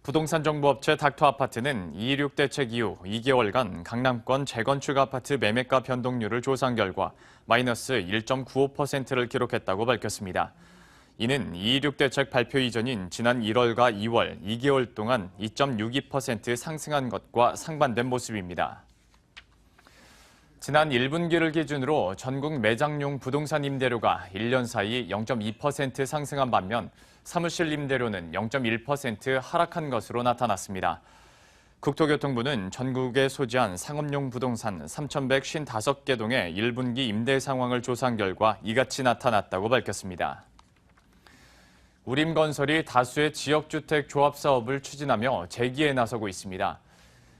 S6: 부동산 정보업체 닥터아파트는 226 대책 이후 2개월간 강남권 재건축 아파트 매매가 변동률을 조사한 결과 마이너스 1.95%를 기록했다고 밝혔습니다. 이는 226 대책 발표 이전인 지난 1월과 2월 2개월 동안 2.62% 상승한 것과 상반된 모습입니다. 지난 1분기를 기준으로 전국 매장용 부동산 임대료가 1년 사이 0.2% 상승한 반면 사무실 임대료는 0.1% 하락한 것으로 나타났습니다. 국토교통부는 전국에 소지한 상업용 부동산 3,155개 동의 1분기 임대 상황을 조사한 결과 이같이 나타났다고 밝혔습니다. 우림건설이 다수의 지역주택 조합 사업을 추진하며 재기에 나서고 있습니다.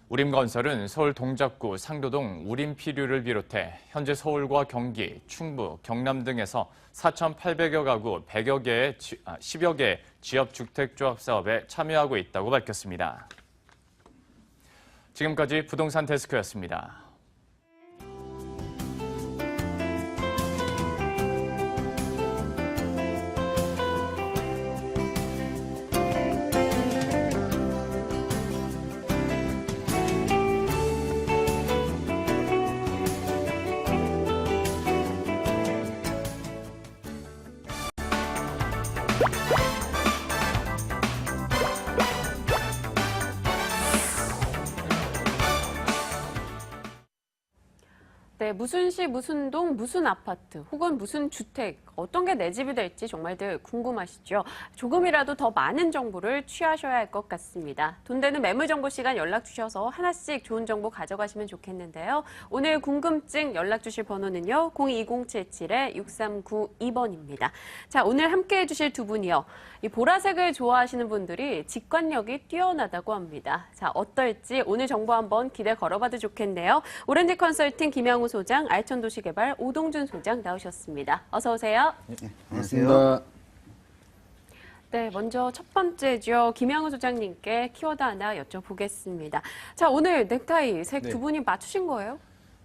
S6: 우림건설은 서울 동작구 상도동 우림피류를 비롯해 현재 서울과 경기, 충북, 경남 등에서 4,800여 가구 10여 개의 지역주택조합 사업에 참여하고 있다고 밝혔습니다. 지금까지 부동산 데스크였습니다.
S1: 네, 무슨 시, 무슨 동, 무슨 아파트, 혹은 무슨 주택, 어떤 게 내 집이 될지 정말들 궁금하시죠? 조금이라도 더 많은 정보를 취하셔야 할 것 같습니다. 돈 되는 매물 정보 시간 연락 주셔서 하나씩 좋은 정보 가져가시면 좋겠는데요. 오늘 궁금증 연락 주실 번호는요. 0207-6392번입니다. 자, 오늘 함께 해주실 두 분이요. 이 보라색을 좋아하시는 분들이 직관력이 뛰어나다고 합니다. 자, 어떨지 오늘 정보 한번 기대 걸어봐도 좋겠네요. 오렌지 컨설팅 김양우 소장, 알천도시개발 오동준 소장 나오셨습니다. 어서 오세요.
S10: 반갑습니다.
S1: 네, 먼저 첫 번째죠. 김양우 소장님께 키워드 하나 여쭤보겠습니다. 자, 오늘 넥타이 색 두 분이 맞추신 거예요?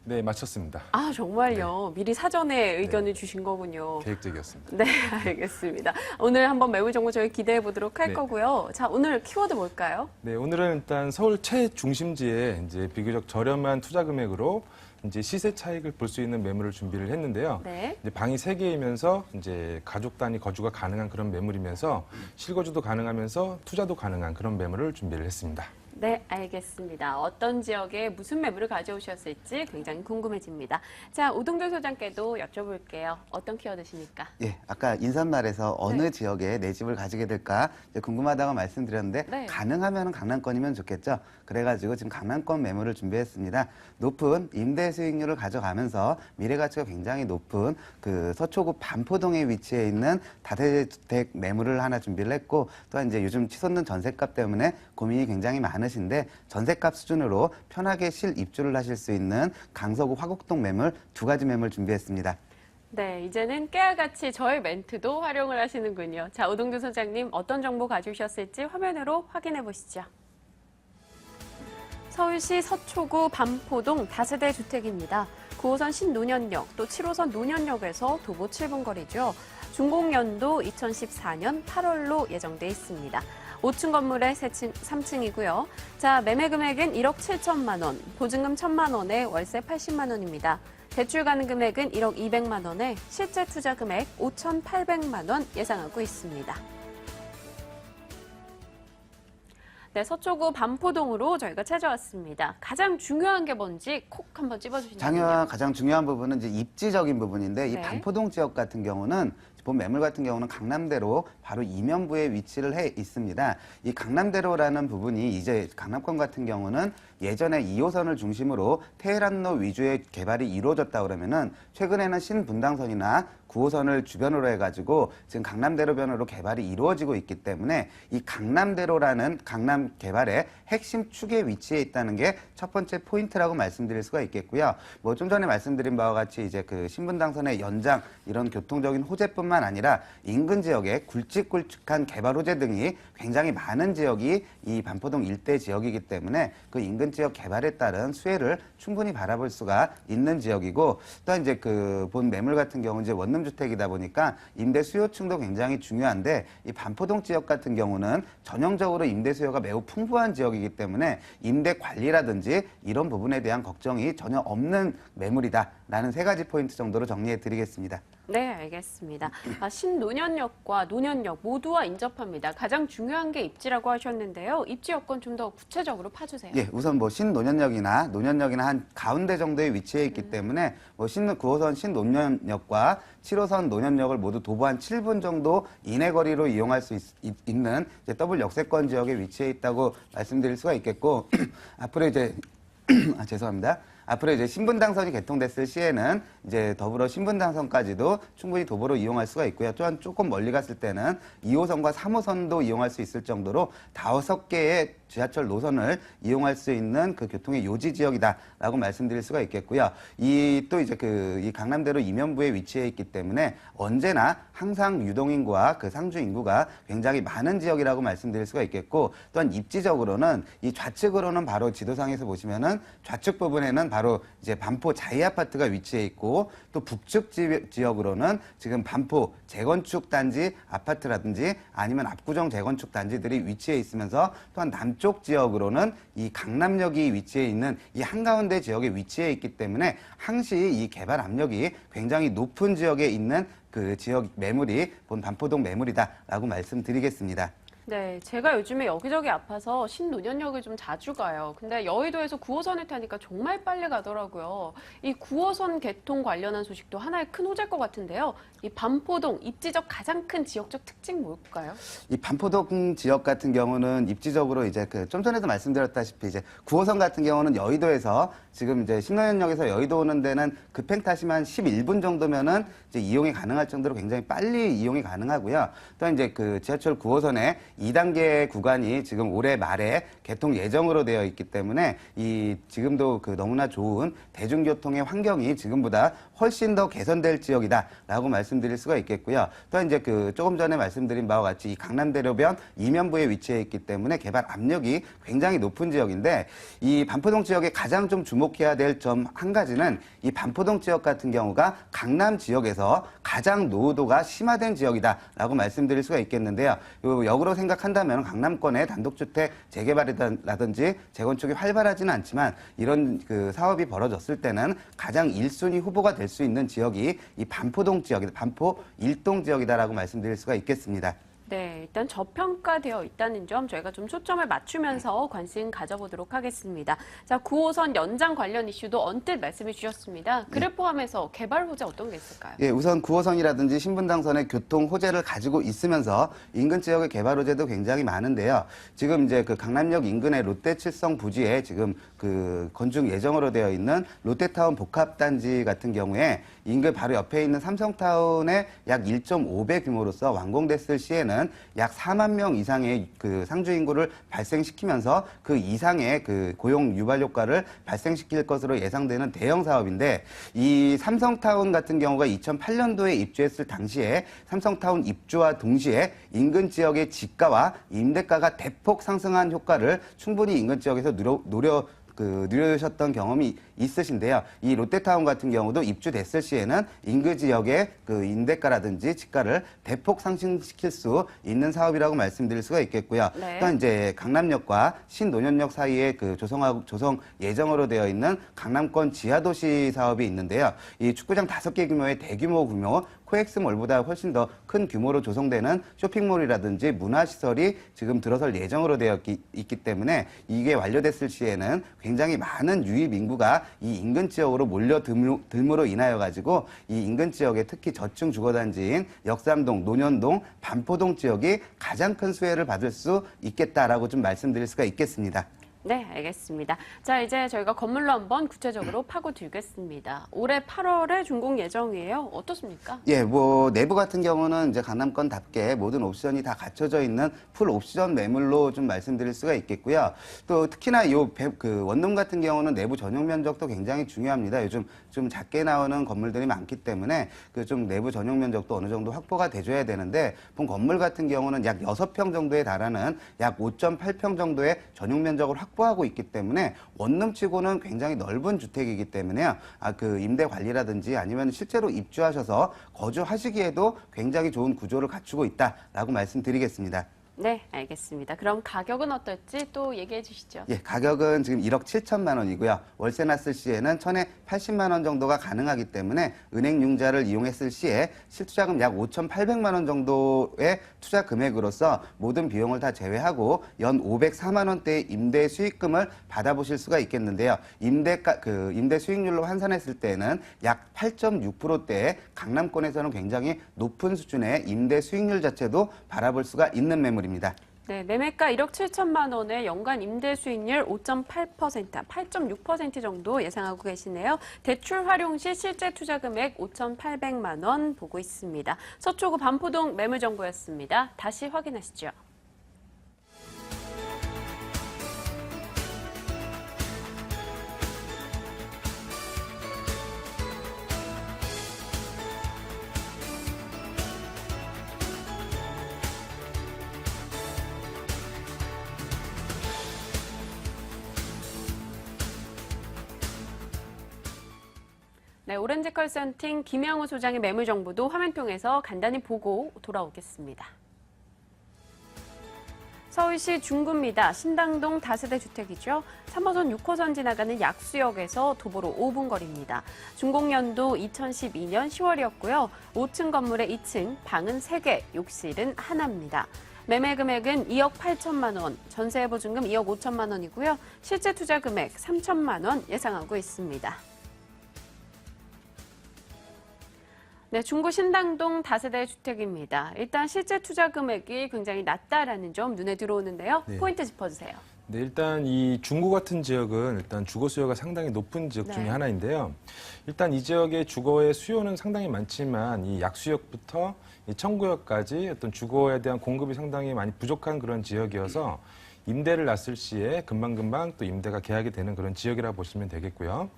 S10: 네, 마쳤습니다.
S1: 아, 정말요? 미리 사전에 의견을 주신 거군요.
S10: 계획적이었습니다.
S1: 네, 알겠습니다. 오늘 한번 매물 정보 저희 기대해 보도록 할
S10: 네.
S1: 거고요. 자, 오늘 키워드 뭘까요?
S10: 네, 오늘은 일단 서울 최중심지에 이제 비교적 저렴한 투자 금액으로 이제 시세 차익을 볼 수 있는 매물을 준비를 했는데요.
S1: 네.
S10: 이제 방이 3개이면서 이제 가족 단위 거주가 가능한 그런 매물이면서 실거주도 가능하면서 투자도 가능한 그런 매물을 준비를 했습니다.
S1: 네, 알겠습니다. 어떤 지역에 무슨 매물을 가져오셨을지 굉장히 궁금해집니다. 자, 오동준 소장께도 여쭤볼게요. 어떤 키워드십니까?
S11: 예, 아까 인사말에서 어느
S1: 네.
S11: 지역에 내 집을 가지게 될까 이제 궁금하다고 말씀드렸는데
S1: 네.
S11: 가능하면 강남권이면 좋겠죠. 그래가지고 지금 강남권 매물을 준비했습니다. 높은 임대 수익률을 가져가면서 미래 가치가 굉장히 높은 그 서초구 반포동에 위치해 있는 다세대주택 매물을 하나 준비를 했고 또한 이제 요즘 치솟는 전셋값 때문에 고민이 굉장히 많으신데 전셋값 수준으로 편하게 실입주를 하실 수 있는 강서구 화곡동 매물 2가지 매물 준비했습니다.
S1: 네, 이제는 깨알같이 저의 멘트도 활용을 하시는군요. 자, 오동준 소장님 어떤 정보 가져오셨을지 화면으로 확인해 보시죠. 서울시 서초구 반포동 다세대 주택입니다. 9호선 신논현역 또 7호선 논현역에서 도보 7분 거리죠. 준공연도 2014년 8월로 예정돼 있습니다. 5층 건물의 3층이고요. 자, 매매 금액은 1억 7천만 원, 보증금 1천만 원에 월세 80만 원입니다. 대출 가능 금액은 1억 200만 원에 실제 투자 금액 5,800만 원 예상하고 있습니다. 네, 서초구 반포동으로 저희가 찾아왔습니다. 가장 중요한 게 뭔지 콕 한번 찝어주시면
S11: 가장 중요한 부분은 이제 입지적인 부분인데 이
S1: 네.
S11: 반포동 지역 같은 경우는 본 매물 같은 경우는 강남대로 바로 이면부에 위치를 해 있습니다. 이 강남대로라는 부분이 이제 강남권 같은 경우는 예전에 2호선을 중심으로 테헤란로 위주의 개발이 이루어졌다 그러면은 최근에는 신분당선이나 9호선을 주변으로 해가지고 지금 강남대로변으로 개발이 이루어지고 있기 때문에 이 강남대로라는 강남 개발의 핵심 축에 위치해 있다는 게 첫 번째 포인트라고 말씀드릴 수가 있겠고요. 뭐 좀 전에 말씀드린 바와 같이 이제 그 신분당선의 연장 이런 교통적인 호재뿐만 아니라 인근 지역에 굵직굵직한 개발 호재 등이 굉장히 많은 지역이 이 반포동 일대 지역이기 때문에 그 인근 지역 개발에 따른 수혜를 충분히 바라볼 수가 있는 지역이고 또한 이제 그 본 매물 같은 경우 이제 원룸 주택이다 보니까 임대 수요층도 굉장히 중요한데 이 반포동 지역 같은 경우는 전형적으로 임대 수요가 매우 풍부한 지역이기 때문에 임대 관리라든지 이런 부분에 대한 걱정이 전혀 없는 매물이다라는 3가지 포인트 정도로 정리해 드리겠습니다.
S1: 네, 알겠습니다. 신논현역과 논현역 모두와 인접합니다. 가장 중요한 게 입지라고 하셨는데요. 입지 여건 좀 더 구체적으로 파주세요.
S11: 예, 우선 뭐 신논현역이나 논현역이나 한 가운데 정도에 위치해 있기 때문에 뭐 9호선 신논현역과 7호선 논현역을 모두 도보 한 7분 정도 이내 거리로 이용할 수 있는 이제 더블 역세권 지역에 위치해 있다고 말씀드릴 수가 있겠고 앞으로 이제 죄송합니다. 앞으로 이제 신분당선이 개통됐을 시에는 이제 더불어 신분당선까지도 충분히 도보로 이용할 수가 있고요. 또한 조금 멀리 갔을 때는 2호선과 3호선도 이용할 수 있을 정도로 5개의 지하철 노선을 이용할 수 있는 그 교통의 요지 지역이다라고 말씀드릴 수가 있겠고요. 이 강남대로 이면부에 위치해 있기 때문에 언제나 항상 유동인구와 그 상주 인구가 굉장히 많은 지역이라고 말씀드릴 수가 있겠고 또한 입지적으로는 이 좌측으로는 바로 지도상에서 보시면은 좌측 부분에는 바로 이제 반포 자이 아파트가 위치해 있고 또 북측 지역으로는 지금 반포 재건축 단지 아파트라든지 아니면 압구정 재건축 단지들이 위치해 있으면서 또한 남쪽 지역으로는 이 강남역이 위치해 있는 이 한가운데 지역에 위치해 있기 때문에 항시 이 개발 압력이 굉장히 높은 지역에 있는 그 지역 매물이 본 반포동 매물이다라고 말씀드리겠습니다.
S1: 네, 제가 요즘에 여기저기 아파서 신논현역을 좀 자주 가요. 근데 여의도에서 9호선을 타니까 정말 빨리 가더라고요. 이 9호선 개통 관련한 소식도 하나의 큰 호재일 것 같은데요. 이 반포동 입지적 가장 큰 지역적 특징 뭘까요?
S11: 이 반포동 지역 같은 경우는 입지적으로 이제 좀 전에도 말씀드렸다시피 이제 9호선 같은 경우는 여의도에서 지금 이제 신논현역에서 여의도 오는 데는 급행 타시면 11분 정도면은 이제 이용이 가능할 정도로 굉장히 빨리 이용이 가능하고요. 또 이제 지하철 9호선의 2단계 구간이 지금 올해 말에 개통 예정으로 되어 있기 때문에 지금도 너무나 좋은 대중교통의 환경이 지금보다 훨씬 더 개선될 지역이다라고 말씀드릴 수가 있겠고요. 또 이제 조금 전에 말씀드린 바와 같이 이 강남대로변 이면부에 위치해 있기 때문에 개발 압력이 굉장히 높은 지역인데 이 반포동 지역에 가장 좀 주목해야 될 점 한 가지는 이 반포동 지역 같은 경우가 강남 지역에서 가장 노후도가 심화된 지역이다라고 말씀드릴 수가 있겠는데요. 역으로 생각한다면 강남권의 단독주택 재개발이라든지 재건축이 활발하지는 않지만 이런 사업이 벌어졌을 때는 가장 1순위 후보가 될 수 있는 지역이 이 반포동 지역이다, 반포 1동 지역이다라고 말씀드릴 수가 있겠습니다.
S1: 네, 일단 저평가되어 있다는 점 저희가 좀 초점을 맞추면서 관심 가져보도록 하겠습니다. 자, 9호선 연장 관련 이슈도 언뜻 말씀해 주셨습니다. 그를 포함해서 개발 호재 어떤 게 있을까요?
S11: 예, 우선 9호선이라든지 신분당선의 교통 호재를 가지고 있으면서 인근 지역의 개발 호재도 굉장히 많은데요. 지금 이제 강남역 인근의 롯데칠성 부지에 지금 건축 예정으로 되어 있는 롯데타운 복합단지 같은 경우에 인근 바로 옆에 있는 삼성타운의 약 1.5배 규모로서 완공됐을 시에는 약 4만 명 이상의 상주 인구를 발생시키면서 그 이상의 고용 유발 효과를 발생시킬 것으로 예상되는 대형 사업인데 이 삼성타운 같은 경우가 2008년도에 입주했을 당시에 삼성타운 입주와 동시에 인근 지역의 지가와 임대가가 대폭 상승한 효과를 충분히 인근 지역에서 누려셨던 경험이 있으신데요. 이 롯데타운 같은 경우도 입주됐을 시에는 인근 지역의 임대가라든지 지가를 대폭 상승시킬 수 있는 사업이라고 말씀드릴 수가 있겠고요.
S1: 네.
S11: 또한 이제 강남역과 신논현역 사이에 조성 예정으로 되어 있는 강남권 지하도시 사업이 있는데요. 이 축구장 5개 규모의 대규모 코엑스몰보다 훨씬 더 큰 규모로 조성되는 쇼핑몰이라든지 문화시설이 지금 들어설 예정으로 되어 있기 때문에 이게 완료됐을 시에는 굉장히 많은 유입 인구가 이 인근 지역으로 몰려들므로 인하여 가지고 이 인근 지역의 특히 저층 주거단지인 역삼동, 논현동, 반포동 지역이 가장 큰 수혜를 받을 수 있겠다라고 좀 말씀드릴 수가 있겠습니다.
S1: 네, 알겠습니다. 자, 이제 저희가 건물로 한번 구체적으로 파고들겠습니다. 올해 8월에 준공 예정이에요. 어떻습니까?
S11: 예, 내부 같은 경우는 이제 강남권답게 모든 옵션이 다 갖춰져 있는 풀 옵션 매물로 좀 말씀드릴 수가 있겠고요. 또 특히나 원룸 같은 경우는 내부 전용 면적도 굉장히 중요합니다. 요즘 좀 작게 나오는 건물들이 많기 때문에 좀 내부 전용 면적도 어느 정도 확보가 돼줘야 되는데 본 건물 같은 경우는 약 6평 정도에 달하는 약 5.8평 정도의 전용 면적을 확보하고 있기 때문에 원룸치고는 굉장히 넓은 주택이기 때문에요. 임대 관리라든지 아니면 실제로 입주하셔서 거주하시기에도 굉장히 좋은 구조를 갖추고 있다라고 말씀드리겠습니다.
S1: 네, 알겠습니다. 그럼 가격은 어떨지 또 얘기해 주시죠.
S11: 예, 가격은 지금 1억 7천만 원이고요. 월세 났을 시에는 1,080만 원 정도가 가능하기 때문에 은행 융자를 이용했을 시에 실투자금 약 5,800만 원 정도의 투자 금액으로서 모든 비용을 다 제외하고 연 504만 원대의 임대 수익금을 받아보실 수가 있겠는데요. 임대 수익률로 환산했을 때는 약 8.6%대의 강남권에서는 굉장히 높은 수준의 임대 수익률 자체도 바라볼 수가 있는 매물입니다.
S1: 네, 매매가 1억 7천만 원에 연간 임대 수익률 5.8%, 8.6% 정도 예상하고 계시네요. 대출 활용 시 실제 투자 금액 5,800만 원 보고 있습니다. 서초구 반포동 매물 정보였습니다. 다시 확인하시죠. 네, 오렌지 컨설팅 김양호 소장의 매물 정보도 화면 통해서 간단히 보고 돌아오겠습니다. 서울시 중구입니다. 신당동 다세대 주택이죠. 3호선 6호선 지나가는 약수역에서 도보로 5분 거리입니다. 준공연도 2012년 10월이었고요. 5층 건물의 2층, 방은 3개, 욕실은 하나입니다. 매매 금액은 2억 8천만 원, 전세 보증금 2억 5천만 원이고요. 실제 투자 금액 3천만 원 예상하고 있습니다. 네, 중구 신당동 다세대 주택입니다. 일단 실제 투자 금액이 굉장히 낮다라는 점 눈에 들어오는데요.
S10: 네.
S1: 포인트 짚어주세요.
S10: 네, 일단 이 중구 같은 지역은 일단 주거 수요가 상당히 높은 지역
S1: 네.
S10: 중에 하나인데요. 일단 이 지역의 주거의 수요는 상당히 많지만 이 약수역부터 이 청구역까지 어떤 주거에 대한 공급이 상당히 많이 부족한 그런 지역이어서 임대를 놨을 시에 금방금방 또 임대가 계약이 되는 그런 지역이라 보시면 되겠고요.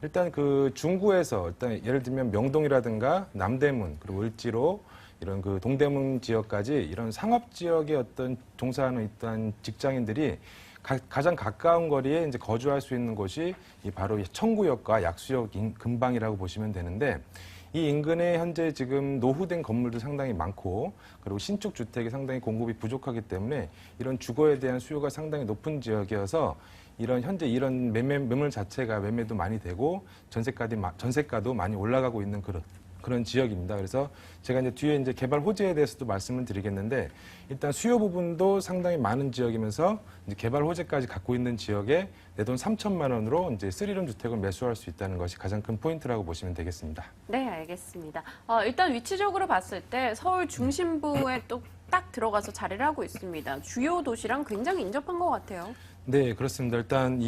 S10: 일단 그 중구에서 일단 예를 들면 명동이라든가 남대문 그리고 을지로 이런 그 동대문 지역까지 이런 상업 지역의 어떤 종사하는 일단 직장인들이 가장 가까운 거리에 이제 거주할 수 있는 곳이 이 바로 이 청구역과 약수역 근방이라고 보시면 되는데 이 인근에 현재 지금 노후된 건물도 상당히 많고 그리고 신축 주택이 상당히 공급이 부족하기 때문에 이런 주거에 대한 수요가 상당히 높은 지역이어서 현재 이런 매물 자체가 매매도 많이 되고 전세가도 많이 올라가고 있는 그런 지역입니다. 그래서 제가 이제 뒤에 이제 개발 호재에 대해서도 말씀을 드리겠는데 일단 수요 부분도 상당히 많은 지역이면서 이제 개발 호재까지 갖고 있는 지역에 내 돈 3천만 원으로 이제 3룸 주택을 매수할 수 있다는 것이 가장 큰 포인트라고 보시면 되겠습니다.
S1: 네, 알겠습니다. 일단 위치적으로 봤을 때 서울 중심부에 또 딱 들어가서 자리를 하고 있습니다. 주요 도시랑 굉장히 인접한 것 같아요.
S10: 네, 그렇습니다. 일단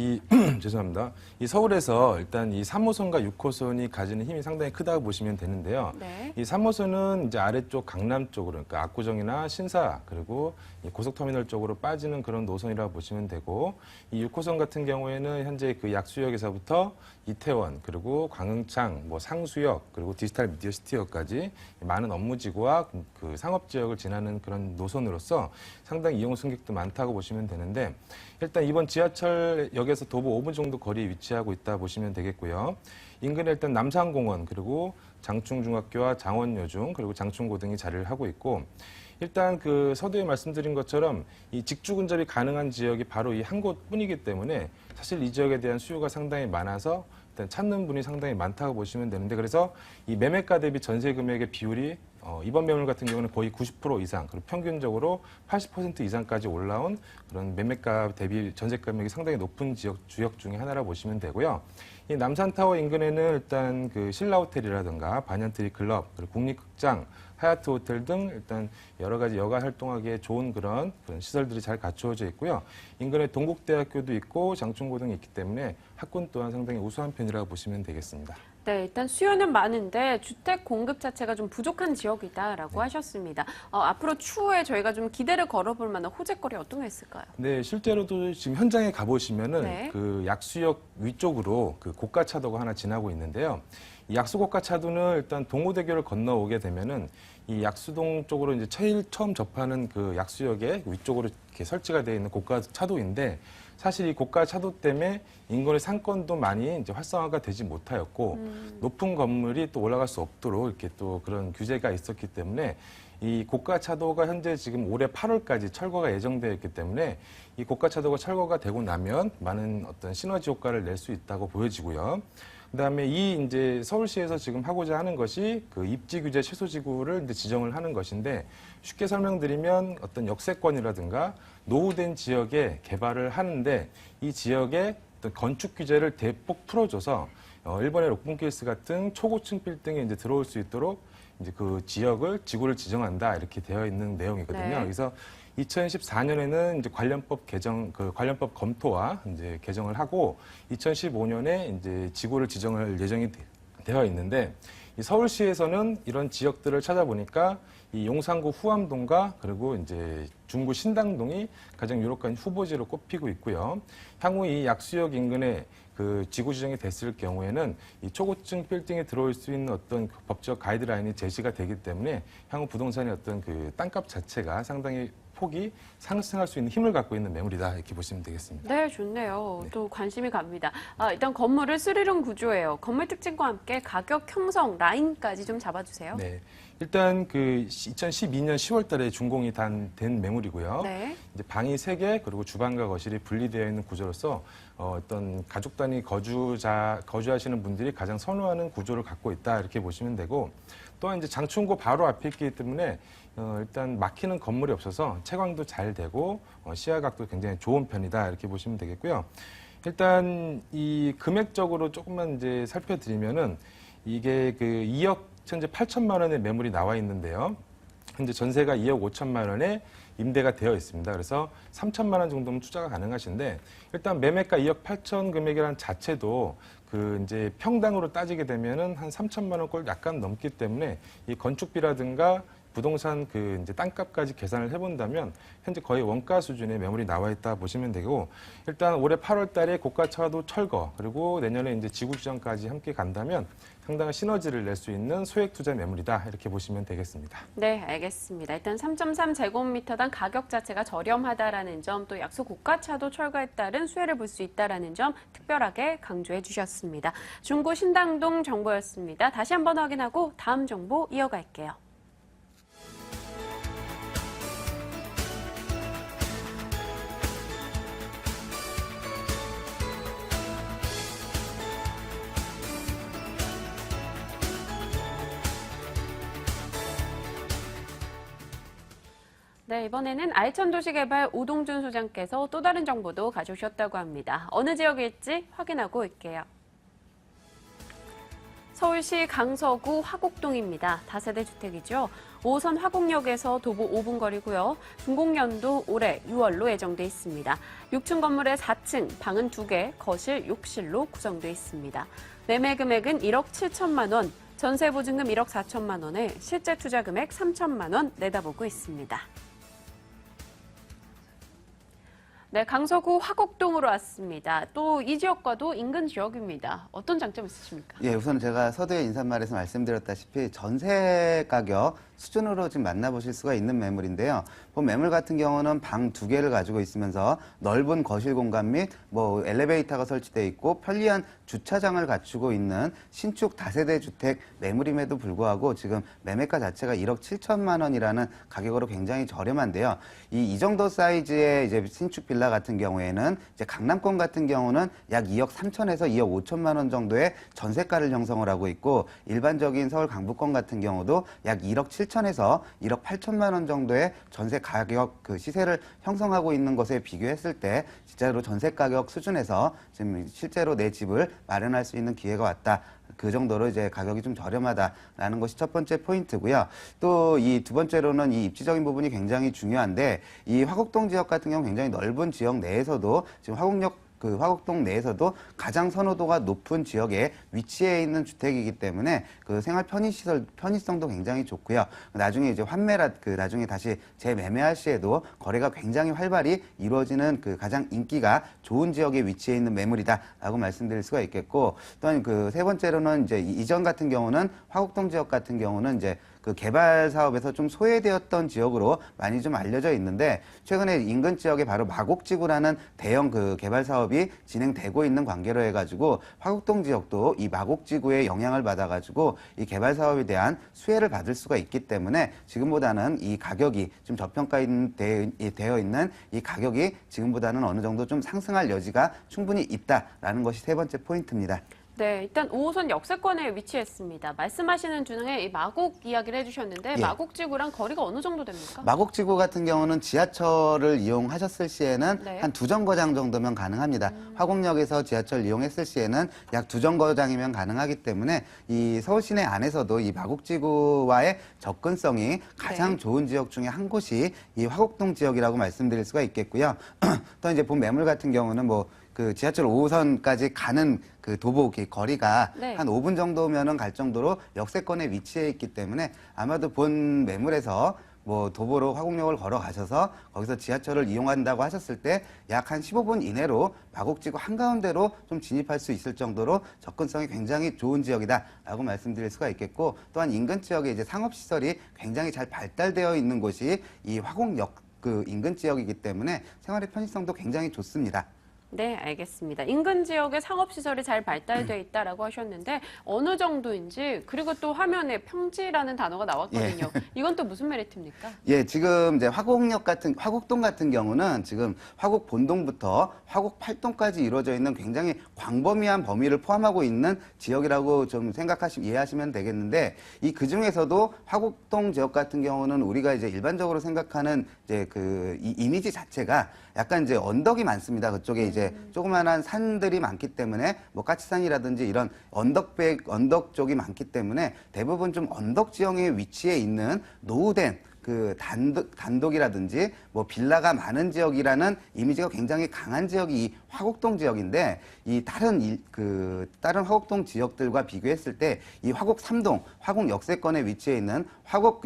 S10: 죄송합니다. 이 서울에서 일단 이 3호선과 6호선이 가지는 힘이 상당히 크다고 보시면 되는데요.
S1: 네.
S10: 이 3호선은 이제 아래쪽 강남 쪽으로, 그러니까 압구정이나 신사, 그리고 이 고속터미널 쪽으로 빠지는 그런 노선이라고 보시면 되고, 이 6호선 같은 경우에는 현재 그 약수역에서부터 이태원, 그리고 광흥창, 상수역, 그리고 디지털 미디어 시티역까지 많은 업무지구와 그 상업지역을 지나는 그런 노선으로서 상당히 이용 승객도 많다고 보시면 되는데, 일단 이번 지하철역에서 도보 5분 정도 거리에 위치하고 있다 보시면 되겠고요. 인근에 일단 남산공원, 그리고 장충중학교와 장원여중, 그리고 장충고등이 자리를 하고 있고, 일단 그 서두에 말씀드린 것처럼 이 직주 근접이 가능한 지역이 바로 이 한 곳뿐이기 때문에 사실 이 지역에 대한 수요가 상당히 많아서 일단 찾는 분이 상당히 많다고 보시면 되는데, 그래서 이 매매가 대비 전세 금액의 비율이 이번 매물 같은 경우는 거의 90% 이상, 그리고 평균적으로 80% 이상까지 올라온 그런 매매가 대비 전세 금액이 상당히 높은 주역 중에 하나라 보시면 되고요. 이 남산타워 인근에는 일단 그 신라호텔이라든가 반얀트리 클럽, 그리고 국립극장, 하얏트 호텔 등 일단 여러 가지 여가 활동하기에 좋은 그런 시설들이 잘 갖추어져 있고요. 인근에 동국대학교도 있고 장충고등이 있기 때문에 학군 또한 상당히 우수한 편이라고 보시면 되겠습니다.
S1: 네, 일단 수요는 많은데 주택 공급 자체가 좀 부족한 지역이다라고 하셨습니다. 앞으로 추후에 저희가 좀 기대를 걸어볼 만한 호재거리 어떤 게 있을까요?
S10: 네, 실제로도 지금 현장에 가보시면은
S1: 네.
S10: 그 약수역 위쪽으로 그 고가차도가 하나 지나고 있는데요. 이 약수고가차도는 일단 동호대교를 건너오게 되면은 이 약수동 쪽으로 이제 처음 접하는 그 약수역의 위쪽으로 이렇게 설치가 되어 있는 고가차도인데, 사실 이 고가차도 때문에 인근의 상권도 많이 이제 활성화가 되지 못하였고 높은 건물이 또 올라갈 수 없도록 이렇게 또 그런 규제가 있었기 때문에 이 고가차도가 현재 지금 올해 8월까지 철거가 예정되어 있기 때문에 이 고가차도가 철거가 되고 나면 많은 어떤 시너지 효과를 낼 수 있다고 보여지고요. 그다음에 이제 서울시에서 지금 하고자 하는 것이 그 입지 규제 최소 지구를 이제 지정을 하는 것인데, 쉽게 설명드리면 어떤 역세권이라든가 노후된 지역에 개발을 하는데 이 지역의 어떤 건축 규제를 대폭 풀어줘서 일본의 록분케이스 같은 초고층 빌딩에 이제 들어올 수 있도록 이제 그 지구를 지정한다 이렇게 되어 있는 내용이거든요.
S1: 네.
S10: 그래서 2014년에는 이제 관련법 검토와 이제 개정을 하고 2015년에 이제 지구를 지정할 예정이 되어 있는데, 이 서울시에서는 이런 지역들을 찾아보니까 이 용산구 후암동과 그리고 이제 중구 신당동이 가장 유력한 후보지로 꼽히고 있고요. 향후 이 약수역 인근에 그 지구 지정이 됐을 경우에는 이 초고층 빌딩에 들어올 수 있는 어떤 그 법적 가이드라인이 제시가 되기 때문에 향후 부동산의 어떤 그 땅값 자체가 상당히 폭이 상승할 수 있는 힘을 갖고 있는 매물이다 이렇게 보시면 되겠습니다.
S1: 네, 좋네요.
S10: 네.
S1: 또 관심이 갑니다. 일단 건물은 3룸 구조예요. 건물 특징과 함께 가격 형성 라인까지 좀 잡아주세요.
S10: 네, 일단 그 2012년 10월달에 준공이 된 매물이고요.
S1: 네.
S10: 이제 방이 3개 그리고 주방과 거실이 분리되어 있는 구조로서 어떤 가족 단위 거주하시는 분들이 가장 선호하는 구조를 갖고 있다 이렇게 보시면 되고, 또한 이제 장충고 바로 앞에 있기 때문에 일단 막히는 건물이 없어서 채광도 잘 되고 시야각도 굉장히 좋은 편이다 이렇게 보시면 되겠고요. 일단 이 금액적으로 조금만 이제 살펴드리면은 이게 그 2억 현재 8천만 원의 매물이 나와 있는데요. 현재 전세가 2억 5천만 원에 임대가 되어 있습니다. 그래서 3천만 원 정도면 투자가 가능하신데 일단 매매가 2억 8천 금액이라는 자체도 그 이제 평당으로 따지게 되면은 한 3천만 원 꼴 약간 넘기 때문에 이 건축비라든가 부동산 그 이제 땅값까지 계산을 해본다면 현재 거의 원가 수준의 매물이 나와 있다 보시면 되고 일단 올해 8월 달에 고가차도 철거 그리고 내년에 이제 지구주정까지 함께 간다면 상당한 시너지를 낼 수 있는 소액 투자 매물이다 이렇게 보시면 되겠습니다.
S1: 네, 알겠습니다. 일단 3.3제곱미터당 가격 자체가 저렴하다라는 점, 또 약소 고가차도 철거에 따른 수혜를 볼 수 있다라는 점 특별하게 강조해 주셨습니다. 중구 신당동 정보였습니다. 다시 한번 확인하고 다음 정보 이어갈게요. 네, 이번에는 알천도시개발 오동준 소장께서 또 다른 정보도 가져오셨다고 합니다. 어느 지역일지 확인하고 올게요. 서울시 강서구 화곡동입니다. 다세대 주택이죠. 5호선 화곡역에서 도보 5분 거리고요. 준공연도 올해 6월로 예정돼 있습니다. 6층 건물에 4층, 방은 2개, 거실, 욕실로 구성돼 있습니다. 매매 금액은 1억 7천만 원, 전세 보증금 1억 4천만 원에 실제 투자 금액 3천만 원 내다보고 있습니다. 네, 강서구 화곡동으로 왔습니다. 또 이 지역과도 인근 지역입니다. 어떤 장점 있으십니까?
S11: 예, 우선 제가 서두에 인사말에서 말씀드렸다시피 전세 가격 수준으로 지금 만나보실 수가 있는 매물인데요. 본 매물 같은 경우는 방 2개를 가지고 있으면서 넓은 거실 공간 및 뭐 엘리베이터가 설치되어 있고 편리한 주차장을 갖추고 있는 신축 다세대 주택 매물임에도 불구하고 지금 매매가 자체가 1억 7천만 원이라는 가격으로 굉장히 저렴한데요. 이 정도 사이즈의 이제 신축 빌라 같은 경우에는 이제 강남권 같은 경우는 약 2억 3천에서 2억 5천만 원 정도의 전세가를 형성을 하고 있고 일반적인 서울 강북권 같은 경우도 약 1억 7천에서 1억 8천만 원 정도의 전세 가격 그 시세를 형성하고 있는 것에 비교했을 때 진짜로 전세 가격 수준에서 지금 실제로 내 집을 마련할 수 있는 기회가 왔다. 그 정도로 이제 가격이 좀 저렴하다라는 것이 첫 번째 포인트고요. 또 이 두 번째로는 이 입지적인 부분이 굉장히 중요한데 이 화곡동 지역 같은 경우 굉장히 넓은 지역 내에서도 지금 화곡동 내에서도 가장 선호도가 높은 지역에 위치해 있는 주택이기 때문에 그 생활 편의성도 굉장히 좋고요. 나중에 이제 나중에 다시 재매매할 시에도 거래가 굉장히 활발히 이루어지는 그 가장 인기가 좋은 지역에 위치해 있는 매물이다라고 말씀드릴 수가 있겠고 또한 그 세 번째로는 이제 이전 같은 경우는 화곡동 지역 같은 경우는 이제 그 개발 사업에서 좀 소외되었던 지역으로 많이 좀 알려져 있는데 최근에 인근 지역에 바로 마곡지구라는 대형 그 개발 사업이 진행되고 있는 관계로 해가지고 화곡동 지역도 이 마곡지구의 영향을 받아가지고 이 개발 사업에 대한 수혜를 받을 수가 있기 때문에 지금보다는 이 가격이 좀 저평가되어 있는 이 가격이 지금보다는 어느 정도 좀 상승할 여지가 충분히 있다라는 것이 세 번째 포인트입니다.
S1: 네, 일단 5호선 역세권에 위치했습니다. 말씀하시는 중에 이 마곡 이야기를 해주셨는데
S11: 예.
S1: 마곡지구랑 거리가 어느 정도 됩니까?
S11: 마곡지구 같은 경우는 지하철을 이용하셨을 시에는
S1: 네.
S11: 한 2정거장 정도면 가능합니다. 화곡역에서 지하철 이용했을 시에는 약 2정거장이면 가능하기 때문에 이 서울 시내 안에서도 이 마곡지구와의 접근성이 가장
S1: 네.
S11: 좋은 지역 중에 한 곳이 이 화곡동 지역이라고 말씀드릴 수가 있겠고요. 또 이제 본 매물 같은 경우는 뭐 그 지하철 5호선까지 가는 그 도보 거리가
S1: 네.
S11: 한 5분 정도면은 갈 정도로 역세권에 위치해 있기 때문에 아마도 본 매물에서 뭐 도보로 화곡역을 걸어가셔서 거기서 지하철을 이용한다고 하셨을 때 약 한 15분 이내로 마곡지구 한가운데로 좀 진입할 수 있을 정도로 접근성이 굉장히 좋은 지역이다라고 말씀드릴 수가 있겠고 또한 인근 지역에 이제 상업시설이 굉장히 잘 발달되어 있는 곳이 이 화곡역 그 인근 지역이기 때문에 생활의 편의성도 굉장히 좋습니다.
S1: 네, 알겠습니다. 인근 지역에 상업시설이 잘 발달돼 있다라고 하셨는데 어느 정도인지, 그리고 또 화면에 평지라는 단어가 나왔거든요. 이건 또 무슨 메리트입니까?
S11: 예, 지금 이제 화곡동 같은 경우는 지금 화곡 본동부터 화곡 8동까지 이루어져 있는 굉장히 광범위한 범위를 포함하고 있는 지역이라고 좀 이해하시면 되겠는데, 그 중에서도 화곡동 지역 같은 경우는 우리가 이제 일반적으로 생각하는 이제 이 이미지 자체가 약간 이제 언덕이 많습니다. 그쪽에 이제 조그만한 산들이 많기 때문에 뭐 까치산이라든지 이런 언덕 쪽이 많기 때문에 대부분 좀 언덕 지형에 위치해 있는 노후된 그 단독이라든지 뭐 빌라가 많은 지역이라는 이미지가 굉장히 강한 지역이 이 화곡동 지역인데, 이 다른 화곡동 지역들과 비교했을 때 이 화곡 3동, 화곡 역세권에 위치해 있는 화곡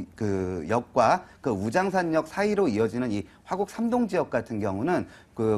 S11: 역과 우장산역 사이로 이어지는 이 화곡 3동 지역 같은 경우는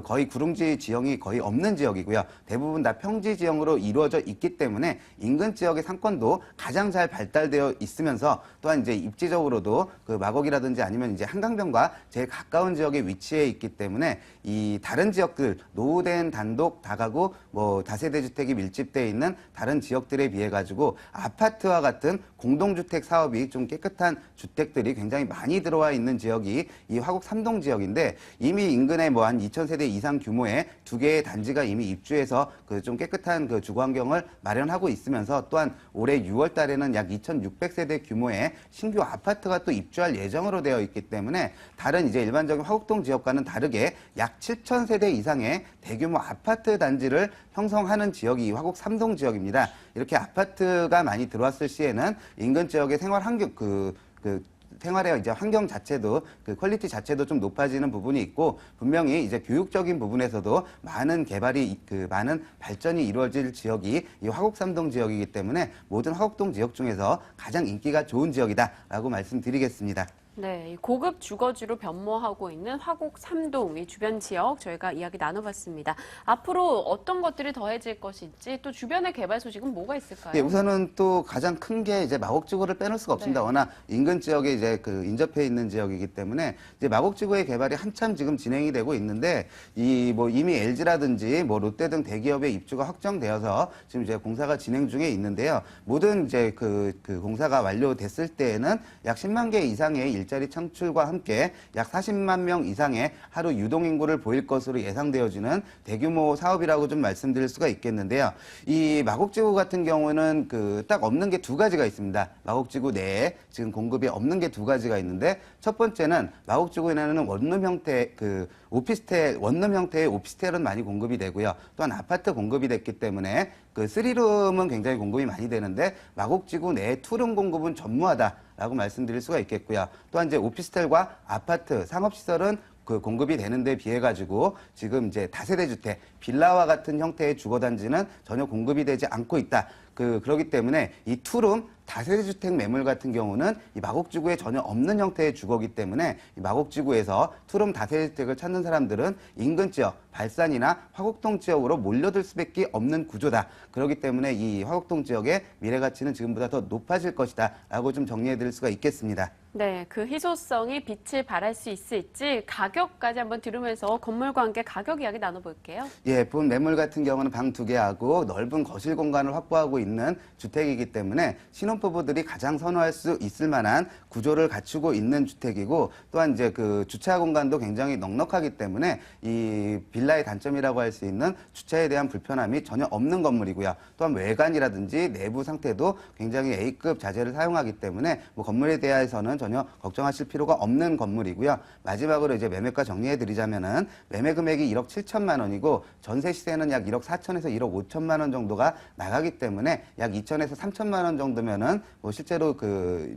S11: 거의 구릉지 지형이 거의 없는 지역이고요. 대부분 다 평지 지형으로 이루어져 있기 때문에 인근 지역의 상권도 가장 잘 발달되어 있으면서, 또한 이제 입지적으로도 마곡이라든지 아니면 이제 한강변과 제일 가까운 지역에 위치해 있기 때문에 이 다른 지역들, 노후된 단독 다가구 뭐 다세대 주택이 밀집되어 있는 다른 지역들에 비해 가지고 아파트와 같은 공동주택 사업이 좀 깨끗한 주택들이 굉장히 많이 들어와 있는 지역이 이 화곡 3동 지역인데, 이미 인근에 뭐 한 2,000세대 이상 규모의 2개의 단지가 이미 입주해서 좀 깨끗한 주거 환경을 마련하고 있으면서, 또한 올해 6월 달에는 약 2,600세대 규모의 신규 아파트가 또 입주할 예정으로 되어 있기 때문에 다른 이제 일반적인 화곡동 지역과는 다르게 약 7,000세대 이상의 대규모 아파트 단지를 형성하는 지역이 화곡 3동 지역입니다. 이렇게 아파트가 많이 들어왔을 시에는 인근 지역의 생활 환경 생활의 이제 환경 자체도 퀄리티 자체도 좀 높아지는 부분이 있고, 분명히 이제 교육적인 부분에서도 많은 개발이 많은 발전이 이루어질 지역이 이 화곡 3동 지역이기 때문에 모든 화곡동 지역 중에서 가장 인기가 좋은 지역이다라고 말씀드리겠습니다.
S1: 네, 이 고급 주거지로 변모하고 있는 화곡 3동 이 주변 지역 저희가 이야기 나눠봤습니다. 앞으로 어떤 것들이 더해질 것인지, 또 주변의 개발 소식은 뭐가 있을까요?
S11: 예, 우선은 또 가장 큰 게 이제 마곡지구를 빼놓을 수가 없습니다.
S1: 네.
S11: 워낙 인근 지역에 이제 인접해 있는 지역이기 때문에 이제 마곡지구의 개발이 한참 지금 진행이 되고 있는데, 이미 LG라든지 뭐 롯데 등 대기업의 입주가 확정되어서 지금 이제 공사가 진행 중에 있는데요. 모든 이제 공사가 완료됐을 때에는 약 10만 개 이상의 일자리 창출과 함께 약 40만 명 이상의 하루 유동 인구를 보일 것으로 예상되어지는 대규모 사업이라고 좀 말씀드릴 수가 있겠는데요. 이 마곡지구 같은 경우는 딱 없는 게 두 가지가 있습니다. 마곡지구 내에 지금 공급이 없는 게 두 가지가 있는데, 첫 번째는 마곡지구에는 원룸 형태의 오피스텔은 많이 공급이 되고요. 또한 아파트 공급이 됐기 때문에 3룸은 굉장히 공급이 많이 되는데, 마곡지구 내에 투룸 공급은 전무하다라고 말씀드릴 수가 있겠고요. 또한 이제 오피스텔과 아파트, 상업시설은 공급이 되는데 비해 가지고 지금 이제 다세대 주택, 빌라와 같은 형태의 주거단지는 전혀 공급이 되지 않고 있다. 그렇기 때문에 이 투룸 다세대 주택 매물 같은 경우는 이 마곡지구에 전혀 없는 형태의 주거기 때문에 이 마곡지구에서 투룸 다세대 주택을 찾는 사람들은 인근 지역, 발산이나 화곡동 지역으로 몰려들 수밖에 없는 구조다. 그렇기 때문에 이 화곡동 지역의 미래 가치는 지금보다 더 높아질 것이다라고 좀 정리해 드릴 수가 있겠습니다.
S1: 네, 그 희소성이 빛을 발할 수 있을지 가격까지 한번 들으면서 건물과 함께 가격 이야기 나눠볼게요.
S11: 예, 본 매물 같은 경우는 방 2개하고 넓은 거실 공간을 확보하고 있는 주택이기 때문에 신혼부부들이 가장 선호할 수 있을 만한 구조를 갖추고 있는 주택이고, 또한 이제 주차 공간도 굉장히 넉넉하기 때문에 이 빌라의 단점이라고 할 수 있는 주차에 대한 불편함이 전혀 없는 건물이고요. 또한 외관이라든지 내부 상태도 굉장히 A급 자재를 사용하기 때문에 뭐 건물에 대해서는 전혀 걱정하실 필요가 없는 건물이고요. 마지막으로 이제 매매가 정리해 드리자면은 매매 금액이 1억 7천만 원이고 전세 시세는 약 1억 4천에서 1억 5천만 원 정도가 나가기 때문에 약 2천에서 3천만 원 정도면은 뭐 실제로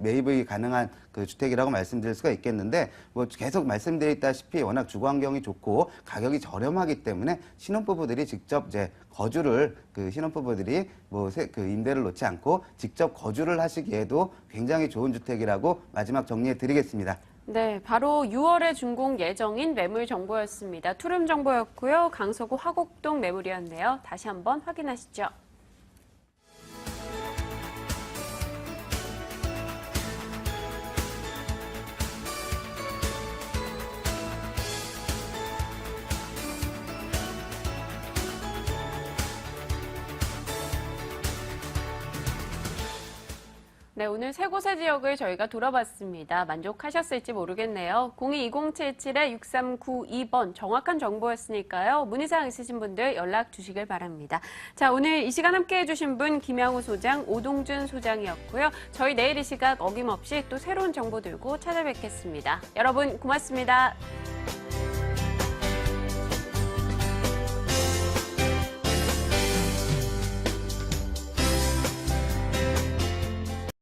S11: 매입이 가능한 주택이라고 말씀드릴 수가 있겠는데, 뭐 계속 말씀드렸다시피 워낙 주거 환경이 좋고 가격이 저렴하기 때문에 신혼부부들이 직접 이제 거주를 신혼부부들이 임대를 놓지 않고 직접 거주를 하시기에도 굉장히 좋은 주택이라고 마지막 정리해 드리겠습니다.
S1: 네, 바로 6월에 준공 예정인 매물 정보였습니다. 투룸 정보였고요. 강서구 화곡동 매물이었네요. 다시 한번 확인하시죠. 네, 오늘 세 곳의 지역을 저희가 돌아봤습니다. 만족하셨을지 모르겠네요. 022077-6392번 정확한 정보였으니까요. 문의사항 있으신 분들 연락 주시길 바랍니다. 자, 오늘 이 시간 함께해 주신 분 김양우 소장, 오동준 소장이었고요. 저희 내일 이 시각 어김없이 또 새로운 정보 들고 찾아뵙겠습니다. 여러분 고맙습니다.